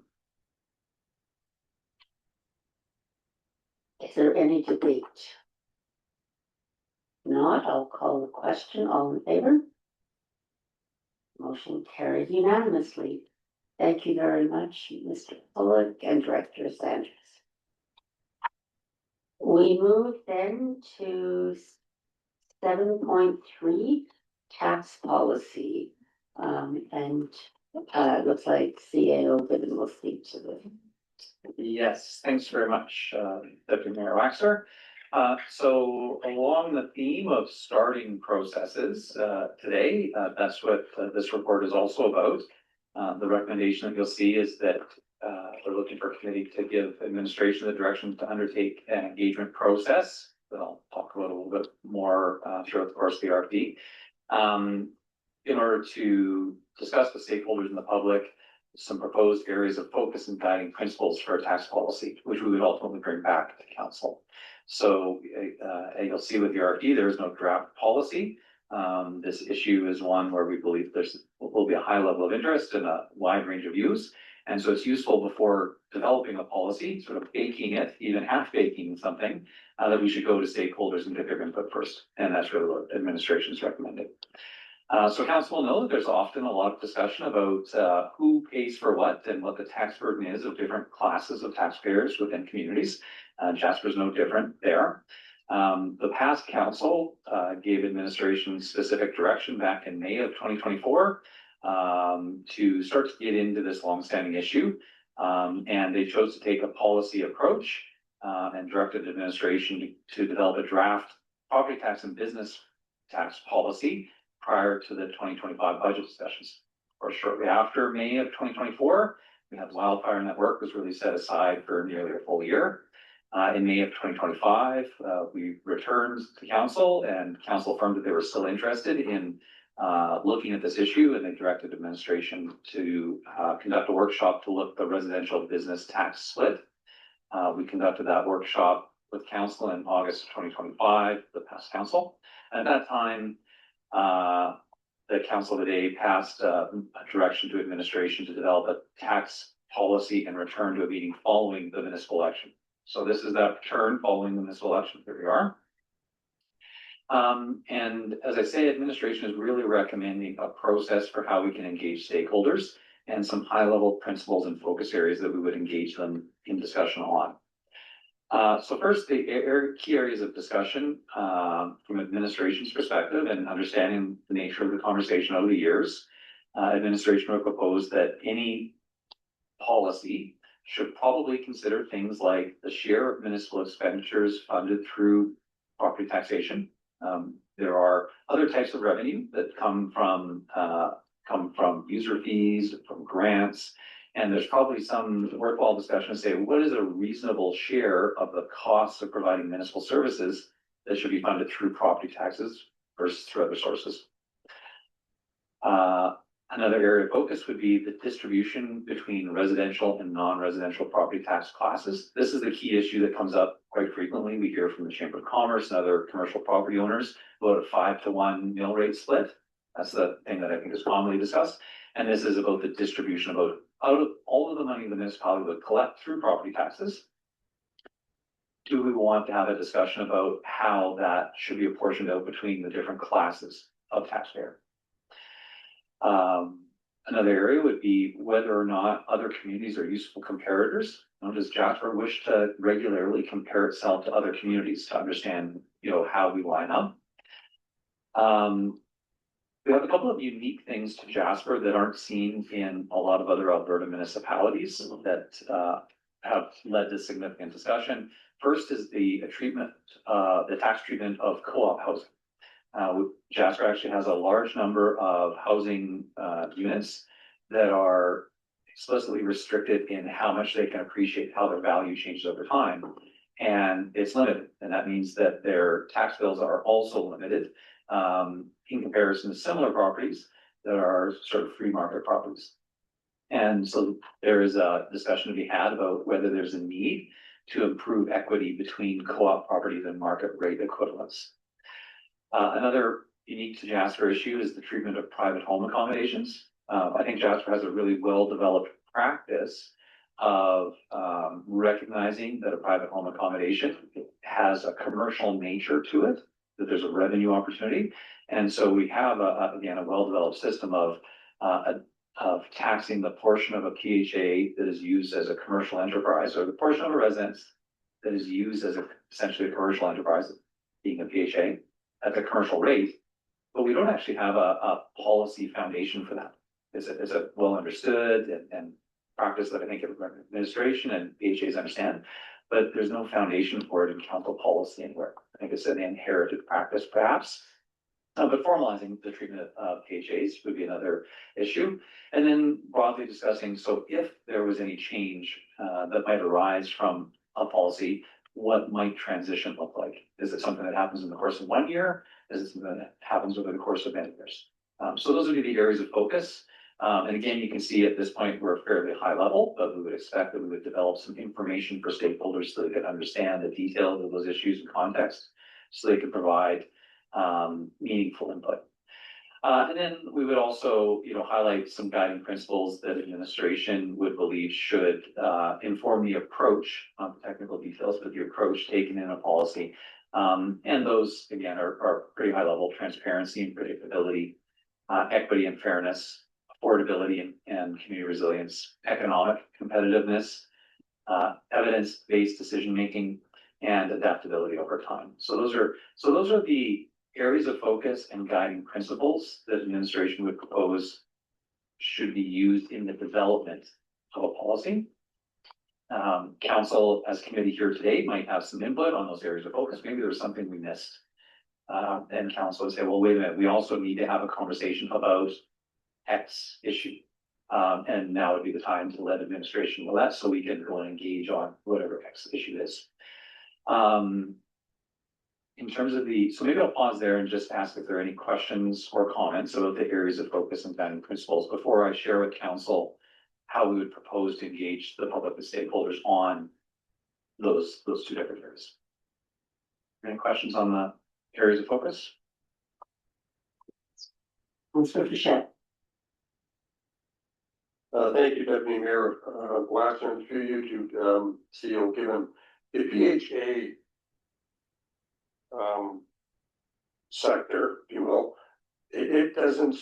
Is there any debate? Not, I'll call the question. All in favor? Motion carried unanimously. Thank you very much, Mr. Pollack and Director Sanders. We move then to 7.3 tax policy. It looks like CAO Gibbon will speak to this. Yes, thanks very much, Deputy Mayor Waxer. So along the theme of starting processes today, that's what this report is also about. The recommendation that you'll see is that we're looking for a committee to give administration the direction to undertake an engagement process that I'll talk about a little bit more throughout the course of the RP, in order to discuss with stakeholders in the public some proposed areas of focus and guiding principles for a tax policy, which we would ultimately bring back to council. So you'll see with the RFP, there is no draft policy. This issue is one where we believe will be a high level of interest and a wide range of views. And so it's useful before developing a policy, sort of baking it, even half baking something, that we should go to stakeholders and get their input first. And that's really what administration is recommending. So council will know that there's often a lot of discussion about who pays for what and what the tax burden is of different classes of taxpayers within communities. Jasper's no different there. The past council gave administration specific direction back in May of 2024 to start to get into this longstanding issue. And they chose to take a policy approach and directed administration to develop a draft property tax and business tax policy prior to the 2025 budget discussions. Or shortly after May of 2024, we had wildfire network was really set aside for nearly a full year. In May of 2025, we returned to council and council affirmed that they were still interested in looking at this issue, and they directed administration to conduct a workshop to look at the residential business tax split. We conducted that workshop with council in August of 2025, the past council. At that time, the council today passed a direction to administration to develop a tax policy and return to a meeting following the municipal election. So this is that return following the municipal election. Here we are. And as I say, administration is really recommending a process for how we can engage stakeholders and some high-level principles and focus areas that we would engage them in discussion on. So first, the key areas of discussion from administration's perspective and understanding the nature of the conversation over the years, administration will propose that any policy should probably consider things like the share of municipal expenditures funded through property taxation. There are other types of revenue that come from user fees, from grants, and there's probably some worthwhile discussion to say, what is a reasonable share of the costs of providing municipal services that should be funded through property taxes versus through other sources? Another area of focus would be the distribution between residential and non-residential property tax classes. This is the key issue that comes up quite frequently. We hear from the Chamber of Commerce and other commercial property owners about a 5-to-1 mill rate split. That's the thing that I think is commonly discussed. And this is about the distribution about out of all of the money the municipality would collect through property taxes. Do we want to have a discussion about how that should be apportioned out between the different classes of taxpayer? Another area would be whether or not other communities are useful comparators. Does Jasper wish to regularly compare itself to other communities to understand, how we line up? We have a couple of unique things to Jasper that aren't seen in a lot of other Alberta municipalities that have led to significant discussion. First is the tax treatment of co-op housing. Jasper actually has a large number of housing units that are explicitly restricted in how much they can appreciate, how their value changes over time. And it's limited. And that means that their tax bills are also limited in comparison to similar properties that are sort of free market properties. And so there is a discussion to be had about whether there's a need to improve equity between co-op properties and market rate equivalents. Another unique to Jasper issue is the treatment of private home accommodations. I think Jasper has a really well-developed practice of recognizing that a private home accommodation has a commercial nature to it, that there's a revenue opportunity. And so we have, again, a well-developed system of taxing the portion of a PHA that is used as a commercial enterprise, or the portion of a residence that is used as essentially a commercial enterprise, being a PHA, at the commercial rate, but we don't actually have a policy foundation for that. It's a well understood and practice that I think administration and PHAs understand, but there's no foundation for it in council policy anywhere. I think it's an inherited practice perhaps, but formalizing the treatment of PHAs would be another issue. And then broadly discussing, so if there was any change that might arise from a policy, what might transition look like? Is it something that happens in the course of 1 year? Is it something that happens over the course of many years? So those would be the areas of focus. And again, you can see at this point, we're fairly high level, but we would expect that we would develop some information for stakeholders so they can understand the details of those issues and context, so they can provide meaningful input. And then we would also, highlight some guiding principles that administration would believe should inform the approach, not the technical details, but the approach taken in a policy. And those, again, are pretty high level: transparency and predictability, equity and fairness, affordability and community resilience, economic competitiveness, evidence-based decision-making, and adaptability over time. So those are the areas of focus and guiding principles that administration would propose should be used in the development of a policy. Council, as committee here today, might have some input on those areas of focus. Maybe there's something we missed. And council would say, well, wait a minute, we also need to have a conversation about X issue. And now would be the time to let administration know that, so we can go and engage on whatever X issue is. In terms of so maybe I'll pause there and just ask if there are any questions or comments about the areas of focus and guiding principles before I share with council how we would propose to engage the public and stakeholders on those two different areas. Any questions on the areas of focus? Councillor Fischel. Thank you, Deputy Mayor Waxer, and through you to CEO, given the PHA sector, if you will, it doesn't,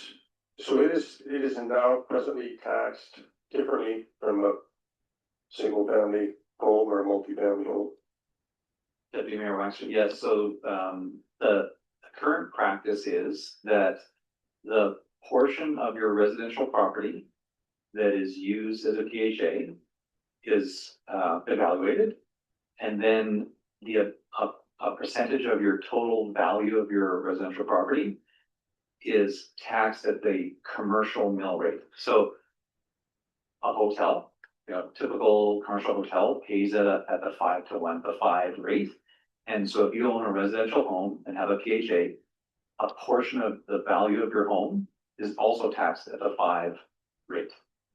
so it is now presently taxed differently from a single family home or a multi-family home. Deputy Mayor Waxer, yes, so the current practice is that the portion of your residential property that is used as a PHA is evaluated, and then a percentage of your total value of your residential property is taxed at the commercial mill rate. So a hotel, typical commercial hotel pays at the 5 rate. And so if you own a residential home and have a PHA, a portion of the value of your home is also taxed at the 5 rate.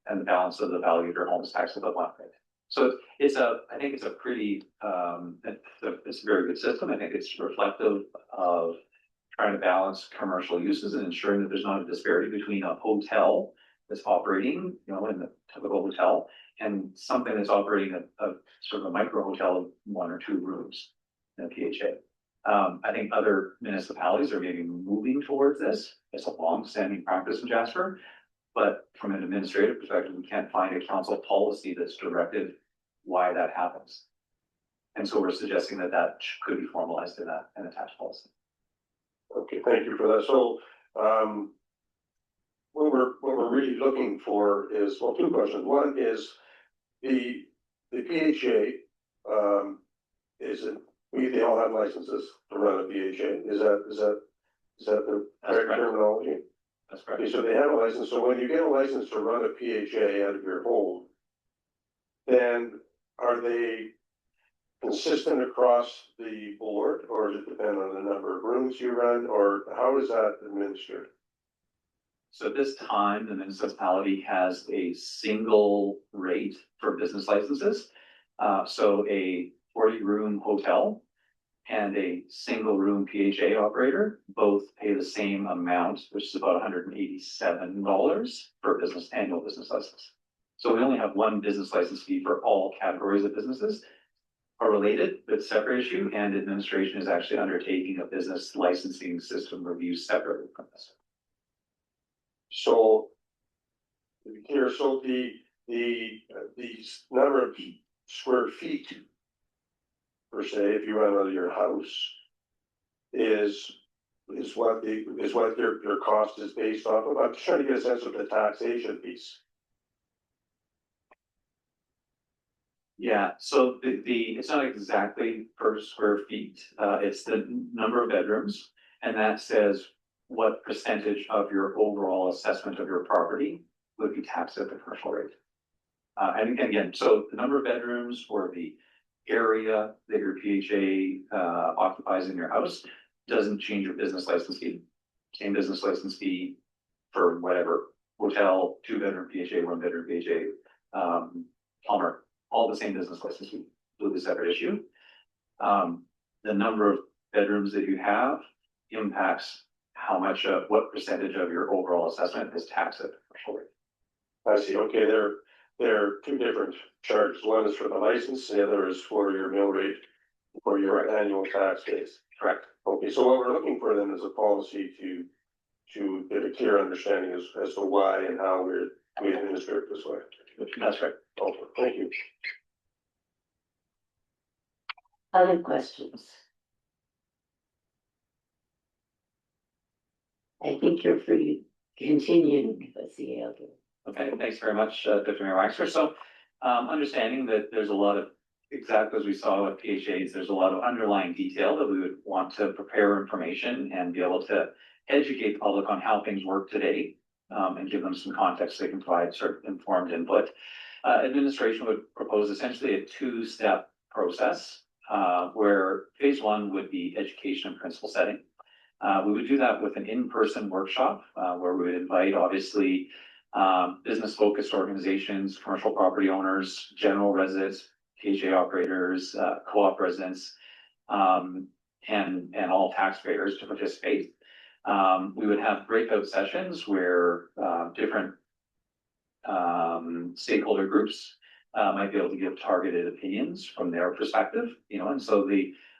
And the balance of the value of your home is taxed at the 1 rate. So I think it's a pretty, it's a very good system. I think it's reflective of trying to balance commercial uses and ensuring that there's not a disparity between a hotel that's operating, in the typical hotel, and something that's operating a sort of a micro hotel of 1 or 2 rooms in a PHA. I think other municipalities are maybe moving towards this. It's a long-standing practice in Jasper, but from an administrative perspective, we can't find a council policy that's directed why that happens. And so we're suggesting that could be formalized in an attached policy. Okay, thank you for that. So, what we're really looking for is, well, 2 questions. One is the PHA, they all have licenses to run a PHA. Is that the correct terminology? That's correct. Okay, so they have a license. So when you get a license to run a PHA out of your home, then are they consistent across the board, or does it depend on the number of rooms you run, or how is that administered? So at this time, the municipality has a single rate for business licenses. So a 40-room hotel and a single room PHA operator both pay the same amount, which is about $187 for annual business license. So we only have one business license fee for all categories of businesses. Are related, but separate issue, and administration is actually undertaking a business licensing system review separately from this. So, to be clear, so the number of square feet per se, if you run out of your house, is what your cost is based off of. I'm just trying to get a sense of the taxation piece. Yeah, so it's not exactly per square feet, it's the number of bedrooms, and that says what percentage of your overall assessment of your property would be taxed at the commercial rate. And again, so the number of bedrooms or the area that your PHA occupies in your house doesn't change your business license fee. Same business license fee for whatever hotel, 2-bedroom PHA, 1-bedroom PHA, plumber, all the same business license, with a separate issue. The number of bedrooms that you have impacts how much of, what percentage of your overall assessment is taxed at commercial rate. I see, okay, there are two different charges, one is for the license, the other is for your mill rate, for your annual tax base. Correct. Okay, so what we're looking for then is a policy to get a clear understanding as to why and how we administer it this way. That's right. Okay, thank you. Other questions? I think you're free to continue, CAO. Okay, thanks very much, Deputy Mayor Waxer. So, understanding that there's a lot of, exactly as we saw with PHAs, there's a lot of underlying detail that we would want to prepare information and be able to educate the public on how things work today, and give them some context so they can provide sort of informed input. Administration would propose essentially a 2-step process, where phase 1 would be education and principle setting. We would do that with an in-person workshop, where we would invite, obviously, business-focused organizations, commercial property owners, general residents, PHA operators, co-op residents, and all taxpayers to participate. We would have breakout sessions where different stakeholder groups might be able to give targeted opinions from their perspective, and so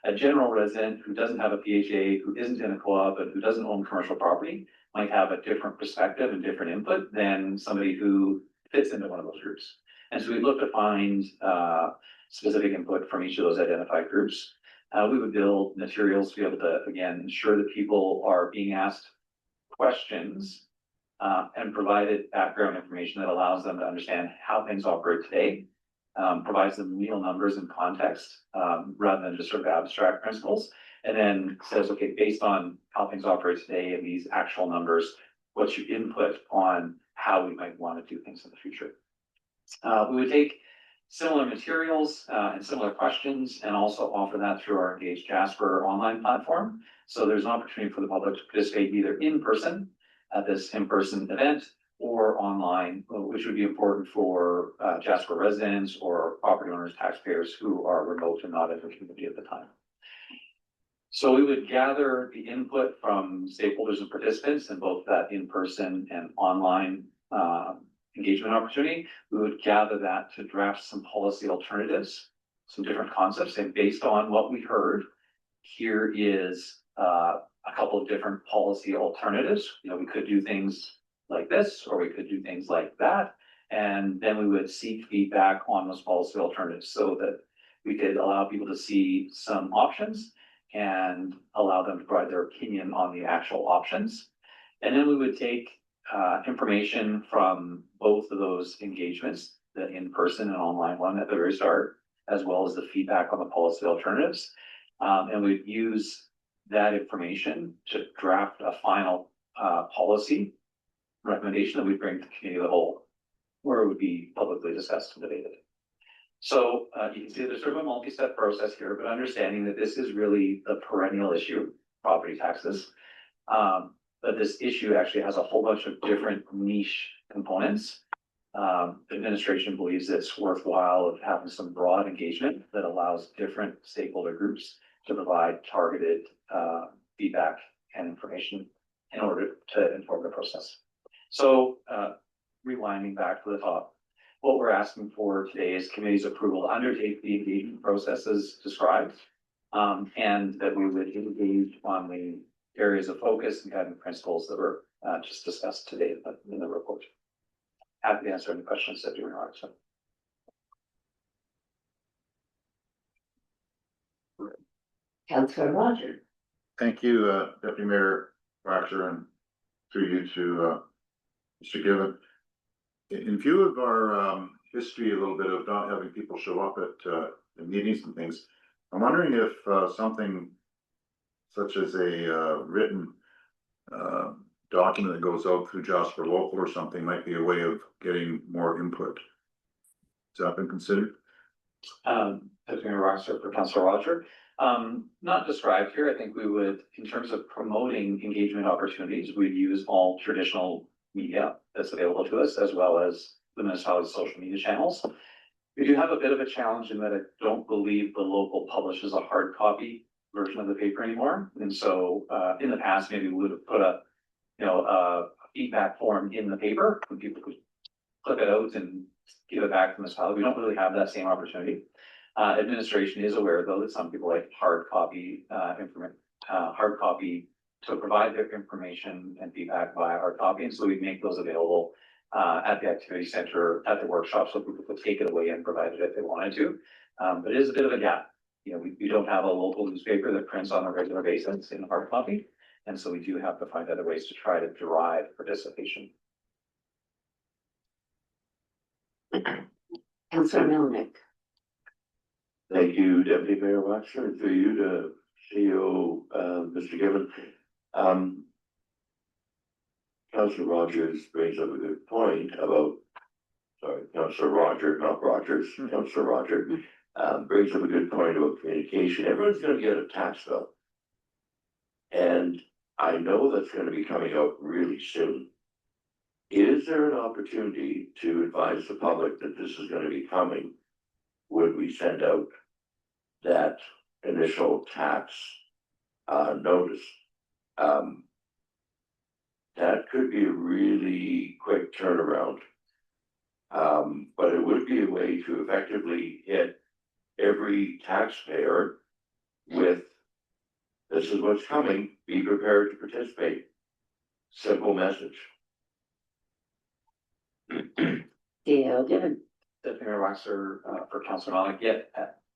a general resident who doesn't have a PHA, who isn't in a co-op, and who doesn't own commercial property might have a different perspective and different input than somebody who fits into one of those groups. And so we look to find specific input from each of those identified groups. We would build materials to be able to, again, ensure that people are being asked questions and provided background information that allows them to understand how things operate today, provides them real numbers and context, rather than just sort of abstract principles, and then says, okay, based on how things operate today and these actual numbers, what's your input on how we might want to do things in the future? We would take similar materials and similar questions and also offer that through our Engage Jasper online platform. So there's an opportunity for the public to participate either in person at this in-person event or online, which would be important for Jasper residents or property owners, taxpayers who are remote and not in the community at the time. So we would gather the input from stakeholders and participants in both that in-person and online engagement opportunity. We would gather that to draft some policy alternatives, some different concepts, and based on what we heard, here is a couple of different policy alternatives. We could do things like this, or we could do things like that. And then we would seek feedback on those policy alternatives so that we could allow people to see some options and allow them to provide their opinion on the actual options. And then we would take information from both of those engagements, the in-person and online one at the very start, as well as the feedback on the policy alternatives. And we'd use that information to draft a final policy recommendation that we bring to the committee of the whole, where it would be publicly discussed and debated. So you can see there's sort of a multi-step process here, but understanding that this is really the perennial issue, property taxes. But this issue actually has a whole bunch of different niche components. Administration believes it's worthwhile of having some broad engagement that allows different stakeholder groups to provide targeted feedback and information in order to inform the process. So rewinding back to the top, what we're asking for today is committee's approval to undertake the engagement process as described, and that we would engage on the areas of focus and guiding principles that were just discussed today in the report. Happy to answer any questions that you want to. Councillor Roger. Thank you, Deputy Mayor Waxer, and through you to Mr. Given. In view of our history, a little bit of not having people show up at the meetings and things, I'm wondering if something such as a written document that goes out through Jasper Local or something might be a way of getting more input. Has that been considered? Deputy Mayor Roxer for Councillor Roger. Not described here. I think we would, in terms of promoting engagement opportunities, we'd use all traditional media that's available to us, as well as the municipality's social media channels. We do have a bit of a challenge in that I don't believe the local publishes a hard copy version of the paper anymore. And so, in the past, maybe we would have put a, a feedback form in the paper and people could clip it out and give it back to the municipality. We don't really have that same opportunity. Administration is aware, though, that some people like hard copy to provide their information and feedback via hard copy. And so we make those available at the activity center, at the workshop, so people could take it away and provide it if they wanted to. But it is a bit of a gap. We don't have a local newspaper that prints on a regular basis in hard copy. And so we do have to find other ways to try to drive participation. Councillor Melnick. Thank you, Deputy Mayor Waxer, and through you to CEO, Mr. Gibbon. Councillor Rogers brings up a good point about, Councillor Roger, not Rogers, Councillor Roger, brings up a good point about communication. Everyone's gonna get a tax bill. And I know that's gonna be coming out really soon. Is there an opportunity to advise the public that this is gonna be coming? Would we send out that initial tax notice? That could be a really quick turnaround. But it would be a way to effectively hit every taxpayer with, this is what's coming, be prepared to participate. Simple message. CEO Gibbon. Deputy Mayor Waxer, for Councillor Malik, yeah,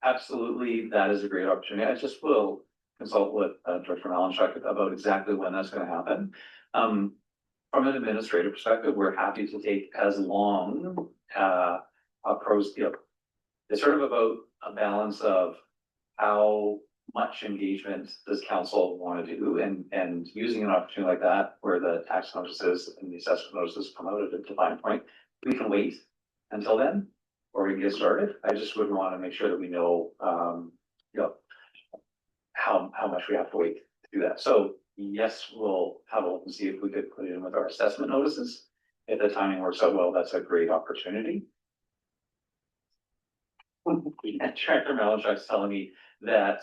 absolutely, that is a great opportunity. I just will consult with Director Malinchuk about exactly when that's going to happen. From an administrative perspective, we're happy to take as long it's sort of about a balance of how much engagement does council want to do, and using an opportunity like that where the tax notices and the assessment notices come out at a defined point. We can wait until then, or we can get started. I just would want to make sure that we know, how much we have to wait to do that. So yes, we'll have a look and see if we could put it in with our assessment notices. If the timing works out well, that's a great opportunity. Director Malinchuk's telling me that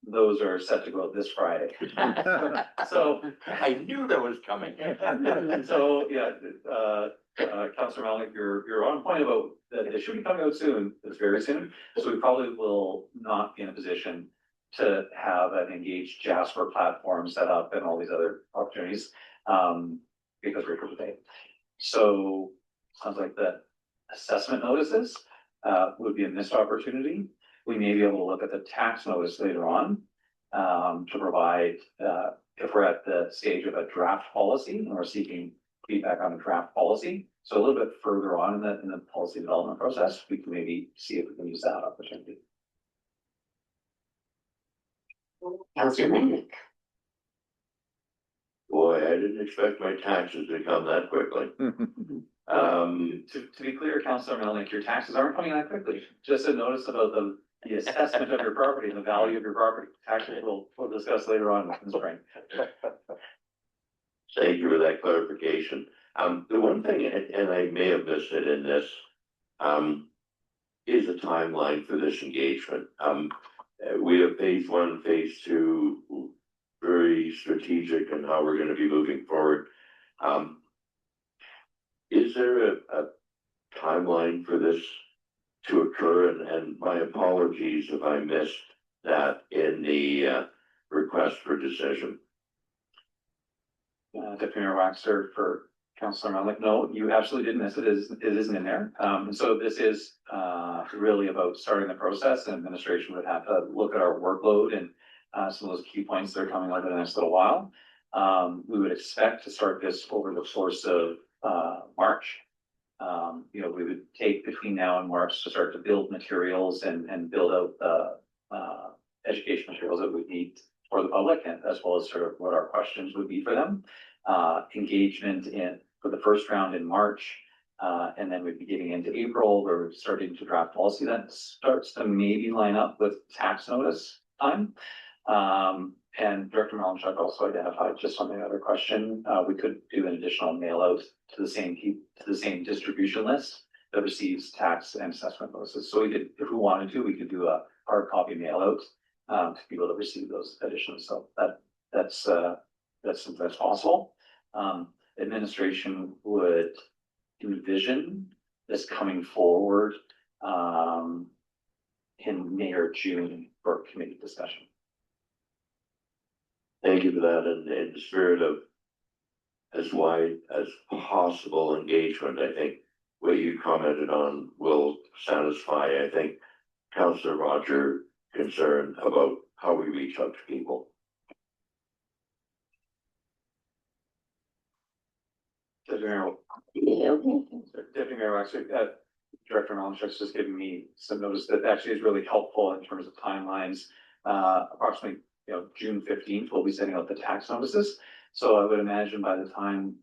those are set to go out this Friday. So I knew that was coming. so yeah, Councillor Malik, you're on point about that. They should be coming out soon. It's very soon. So we probably will not be in a position to have an engaged Jasper platform set up and all these other opportunities because we're prepared. So sounds like the assessment notices would be a missed opportunity. We may be able to look at the tax notice later on to provide, if we're at the stage of a draft policy and we're seeking feedback on a draft policy. So a little bit further on in the policy development process, we can maybe see if we can use that opportunity. Councillor Melnick. Boy, I didn't expect my taxes to come that quickly. To be clear, Councillor Melnick, your taxes aren't coming that quickly. Just a notice about the assessment of your property and the value of your property. Taxes we'll discuss later on in the spring. Thank you for that clarification. The one thing, and I may have missed it in this, is a timeline for this engagement. We have phase 1, phase 2, very strategic in how we're going to be moving forward. Is there a timeline for this to occur? And my apologies if I missed that in the request for decision. Deputy Mayor Waxer, for Councillor Malik, no, you absolutely didn't miss it. It isn't in there. So this is really about starting the process, and administration would have to look at our workload and some of those key points that are coming over the next little while. We would expect to start this over the course of March. We would take between now and March to start to build materials and build out the education materials that we need for the public, and as well as sort of what our questions would be for them. Engagement for the first round in March, and then we'd be getting into April where we're starting to draft policy that starts to maybe line up with tax notice time. And Director Malinchuk also identified, just on the other question, we could do an additional mail out to the same distribution list that receives tax and assessment notices. So we could, if we wanted to, we could do a hard copy mail out to people that receive those additions. So that's possible. Administration would envision this coming forward in May or June for committee discussion. Thank you for that, and in the spirit of as wide as possible engagement, I think what you commented on will satisfy, I think, Councillor Roger concern about how we reach out to people. Deputy Mayor, Yeah, okay. Deputy Mayor, actually, Director Malinchuk's just giving me some notice that actually is really helpful in terms of timelines. Approximately, June 15th, we'll be sending out the tax notices. So I would imagine by the time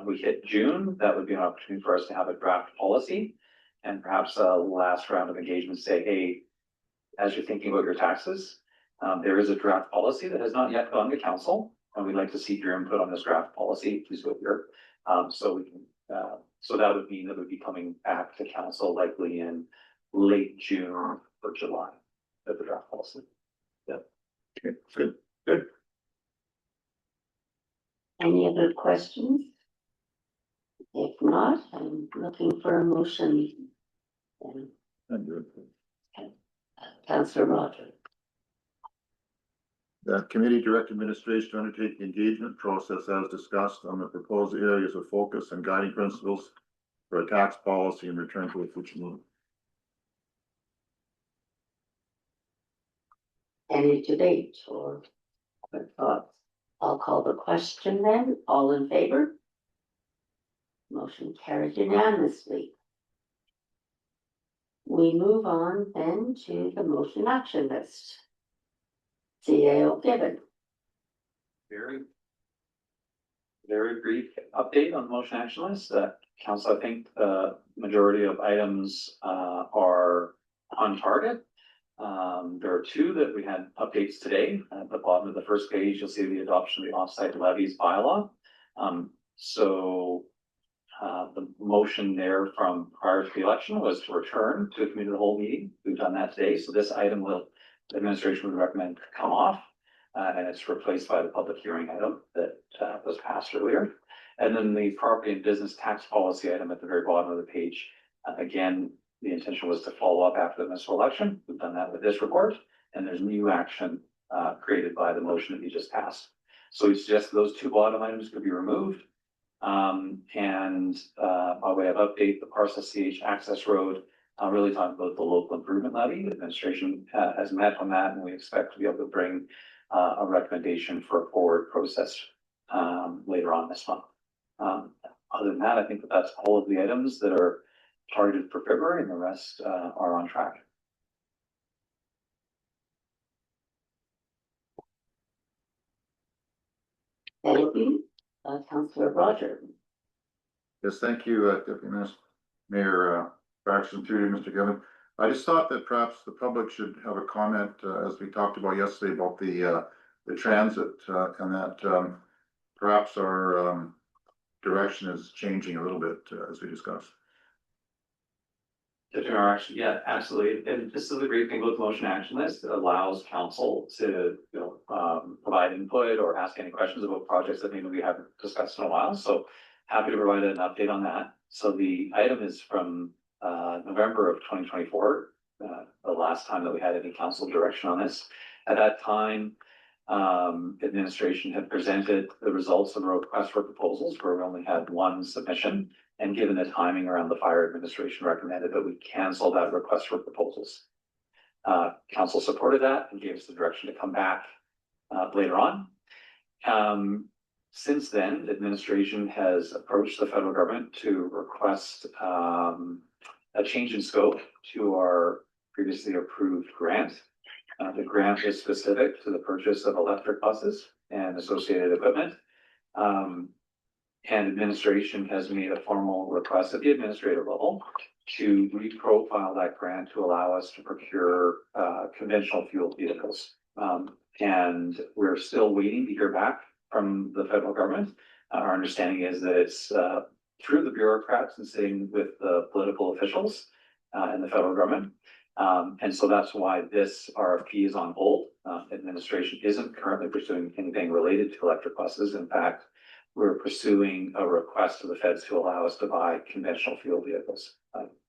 we hit June, that would be an opportunity for us to have a draft policy and perhaps a last round of engagement, say, hey, as you're thinking about your taxes, there is a draft policy that has not yet gone to council, and we'd like to see your input on this draft policy. Please go here. So we can, so that would mean that would be coming back to council likely in late June or July of the draft policy. Yeah. Okay, good. Any other questions? If not, I'm looking for a motion. Councillor Roger. That committee direct administration to undertake the engagement process as discussed on the proposed areas of focus and guiding principles for a tax policy and return to a future meeting. Any debate or thoughts? I'll call the question then. All in favor? Motion carried unanimously. We move on then to the motion action list. CAO given. Very brief update on the motion action list. Council, I think the majority of items are on target. There are two that we had updates today. At the bottom of the first page, you'll see the adoption of the offsite levies bylaw. The motion there from prior to the election was to return to a committee of the whole meeting. We've done that today. So this item the administration would recommend come off, and it's replaced by the public hearing item that was passed earlier. And then the property and business tax policy item at the very bottom of the page. Again, the intention was to follow up after the municipal election. We've done that with this report, and there's new action created by the motion that you just passed. So we suggest those two bottom items could be removed. By way of update, the Parcel CH access road, really talking about the local improvement levy. The administration has met on that, and we expect to be able to bring a recommendation for a forward process later on this month. Other than that, I think that's all of the items that are targeted for February, and the rest are on track. Thank you, Councillor Roger. Yes, thank you, Deputy Mayor Braxton, through you, Mr. Given. I just thought that perhaps the public should have a comment, as we talked about yesterday, about the transit, and that perhaps our direction is changing a little bit as we discussed. Actually, yeah, absolutely. And this is the great thing about the motion action list. It allows council to provide input or ask any questions about projects that maybe we haven't discussed in a while. So happy to provide an update on that. So the item is from November of 2024, the last time that we had any council direction on this. At that time, administration had presented the results of the request for proposals, where we only had one submission. And given the timing around the fire, administration recommended that we cancel that request for proposals. Council supported that and gave us the direction to come back later on. Since then, administration has approached the federal government to request a change in scope to our previously approved grant. The grant is specific to the purchase of electric buses and associated equipment. And administration has made a formal request at the administrative level to reprofile that grant to allow us to procure conventional fuel vehicles. And we're still waiting to hear back from the federal government. Our understanding is that it's through the bureaucrats and sitting with the political officials in the federal government. And so that's why this RFP is on hold. Administration isn't currently pursuing anything related to electric buses. In fact, we're pursuing a request to the feds to allow us to buy conventional fuel vehicles.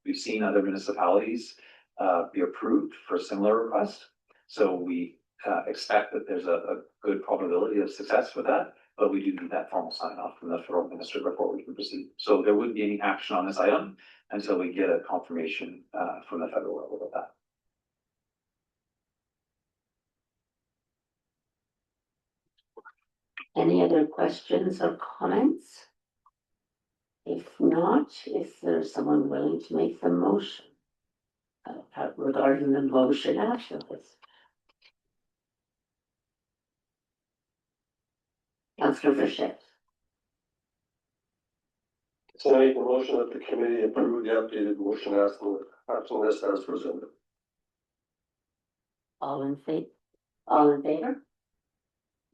We've seen other municipalities be approved for similar requests. So we expect that there's a good probability of success with that, but we do need that formal sign off from the federal minister before we can proceed. So there wouldn't be any action on this item until we get a confirmation from the federal level of that. Any other questions or comments? If not, is there someone willing to make the motion regarding the motion after this? Councillor Bichette. So I make the motion that the committee approve the updated motion action list as presented. All in favor? All in favor?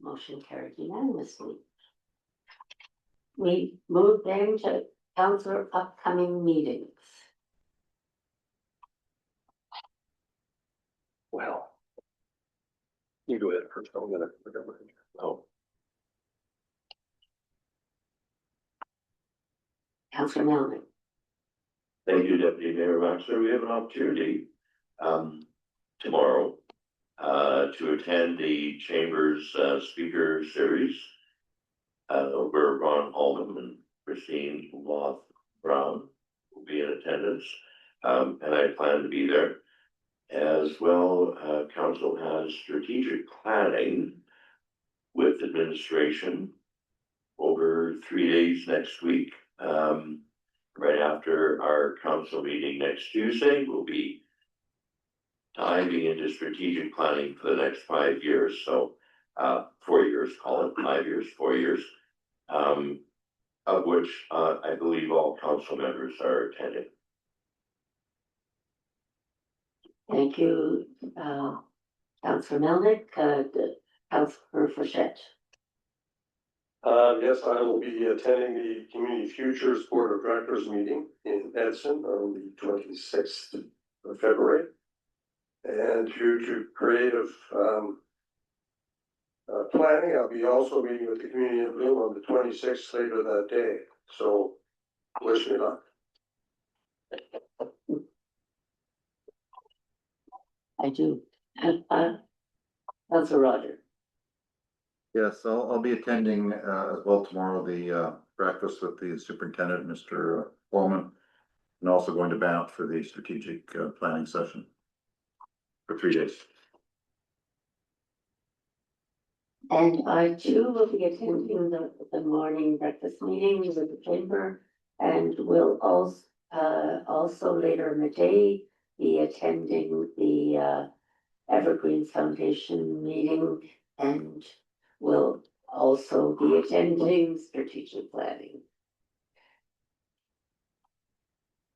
Motion carried unanimously. We move then to councillor upcoming meetings. Well. You go ahead first, I'm gonna. Oh. Councillor Melnick. Thank you, Deputy Mayor Waxler. We have an opportunity tomorrow to attend the Chamber's speaker series where Ron Holman and Christine Loth Brown will be in attendance, and I plan to be there. As well, Council has strategic planning with administration over 3 days next week. Right after our council meeting next Tuesday, we'll be diving into strategic planning for the next 5 years. So 4 years, call it 5 years, 4 years, of which I believe all council members are attending. Thank you, Councillor Melnick, Councillor Bichette. Yes, I will be attending the Community Futures Board of Directors meeting in Edson on the 26th of February. And due to creative planning, I'll be also meeting with the community in Bloom on the 26th later that day. So wish me luck. I do. Councillor Roger. Yes, I'll be attending as well tomorrow, the breakfast with the superintendent, Mr. Bowman, and also going to Banff for the strategic planning session for 3 days. And I too will be attending the morning breakfast meetings with the chamber, and will also later in the day be attending the Evergreen Foundation meeting, and will also be attending strategic planning.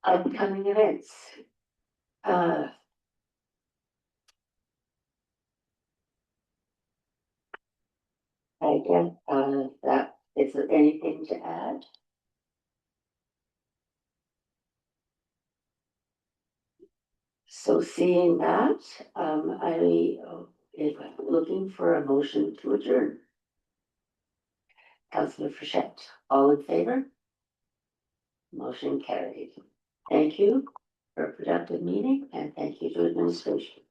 Upcoming events. I guess that, is there anything to add? So seeing that, I am looking for a motion to adjourn. Councillor Bichette, all in favor? Motion carried. Thank you for a productive meeting, and thank you to administration.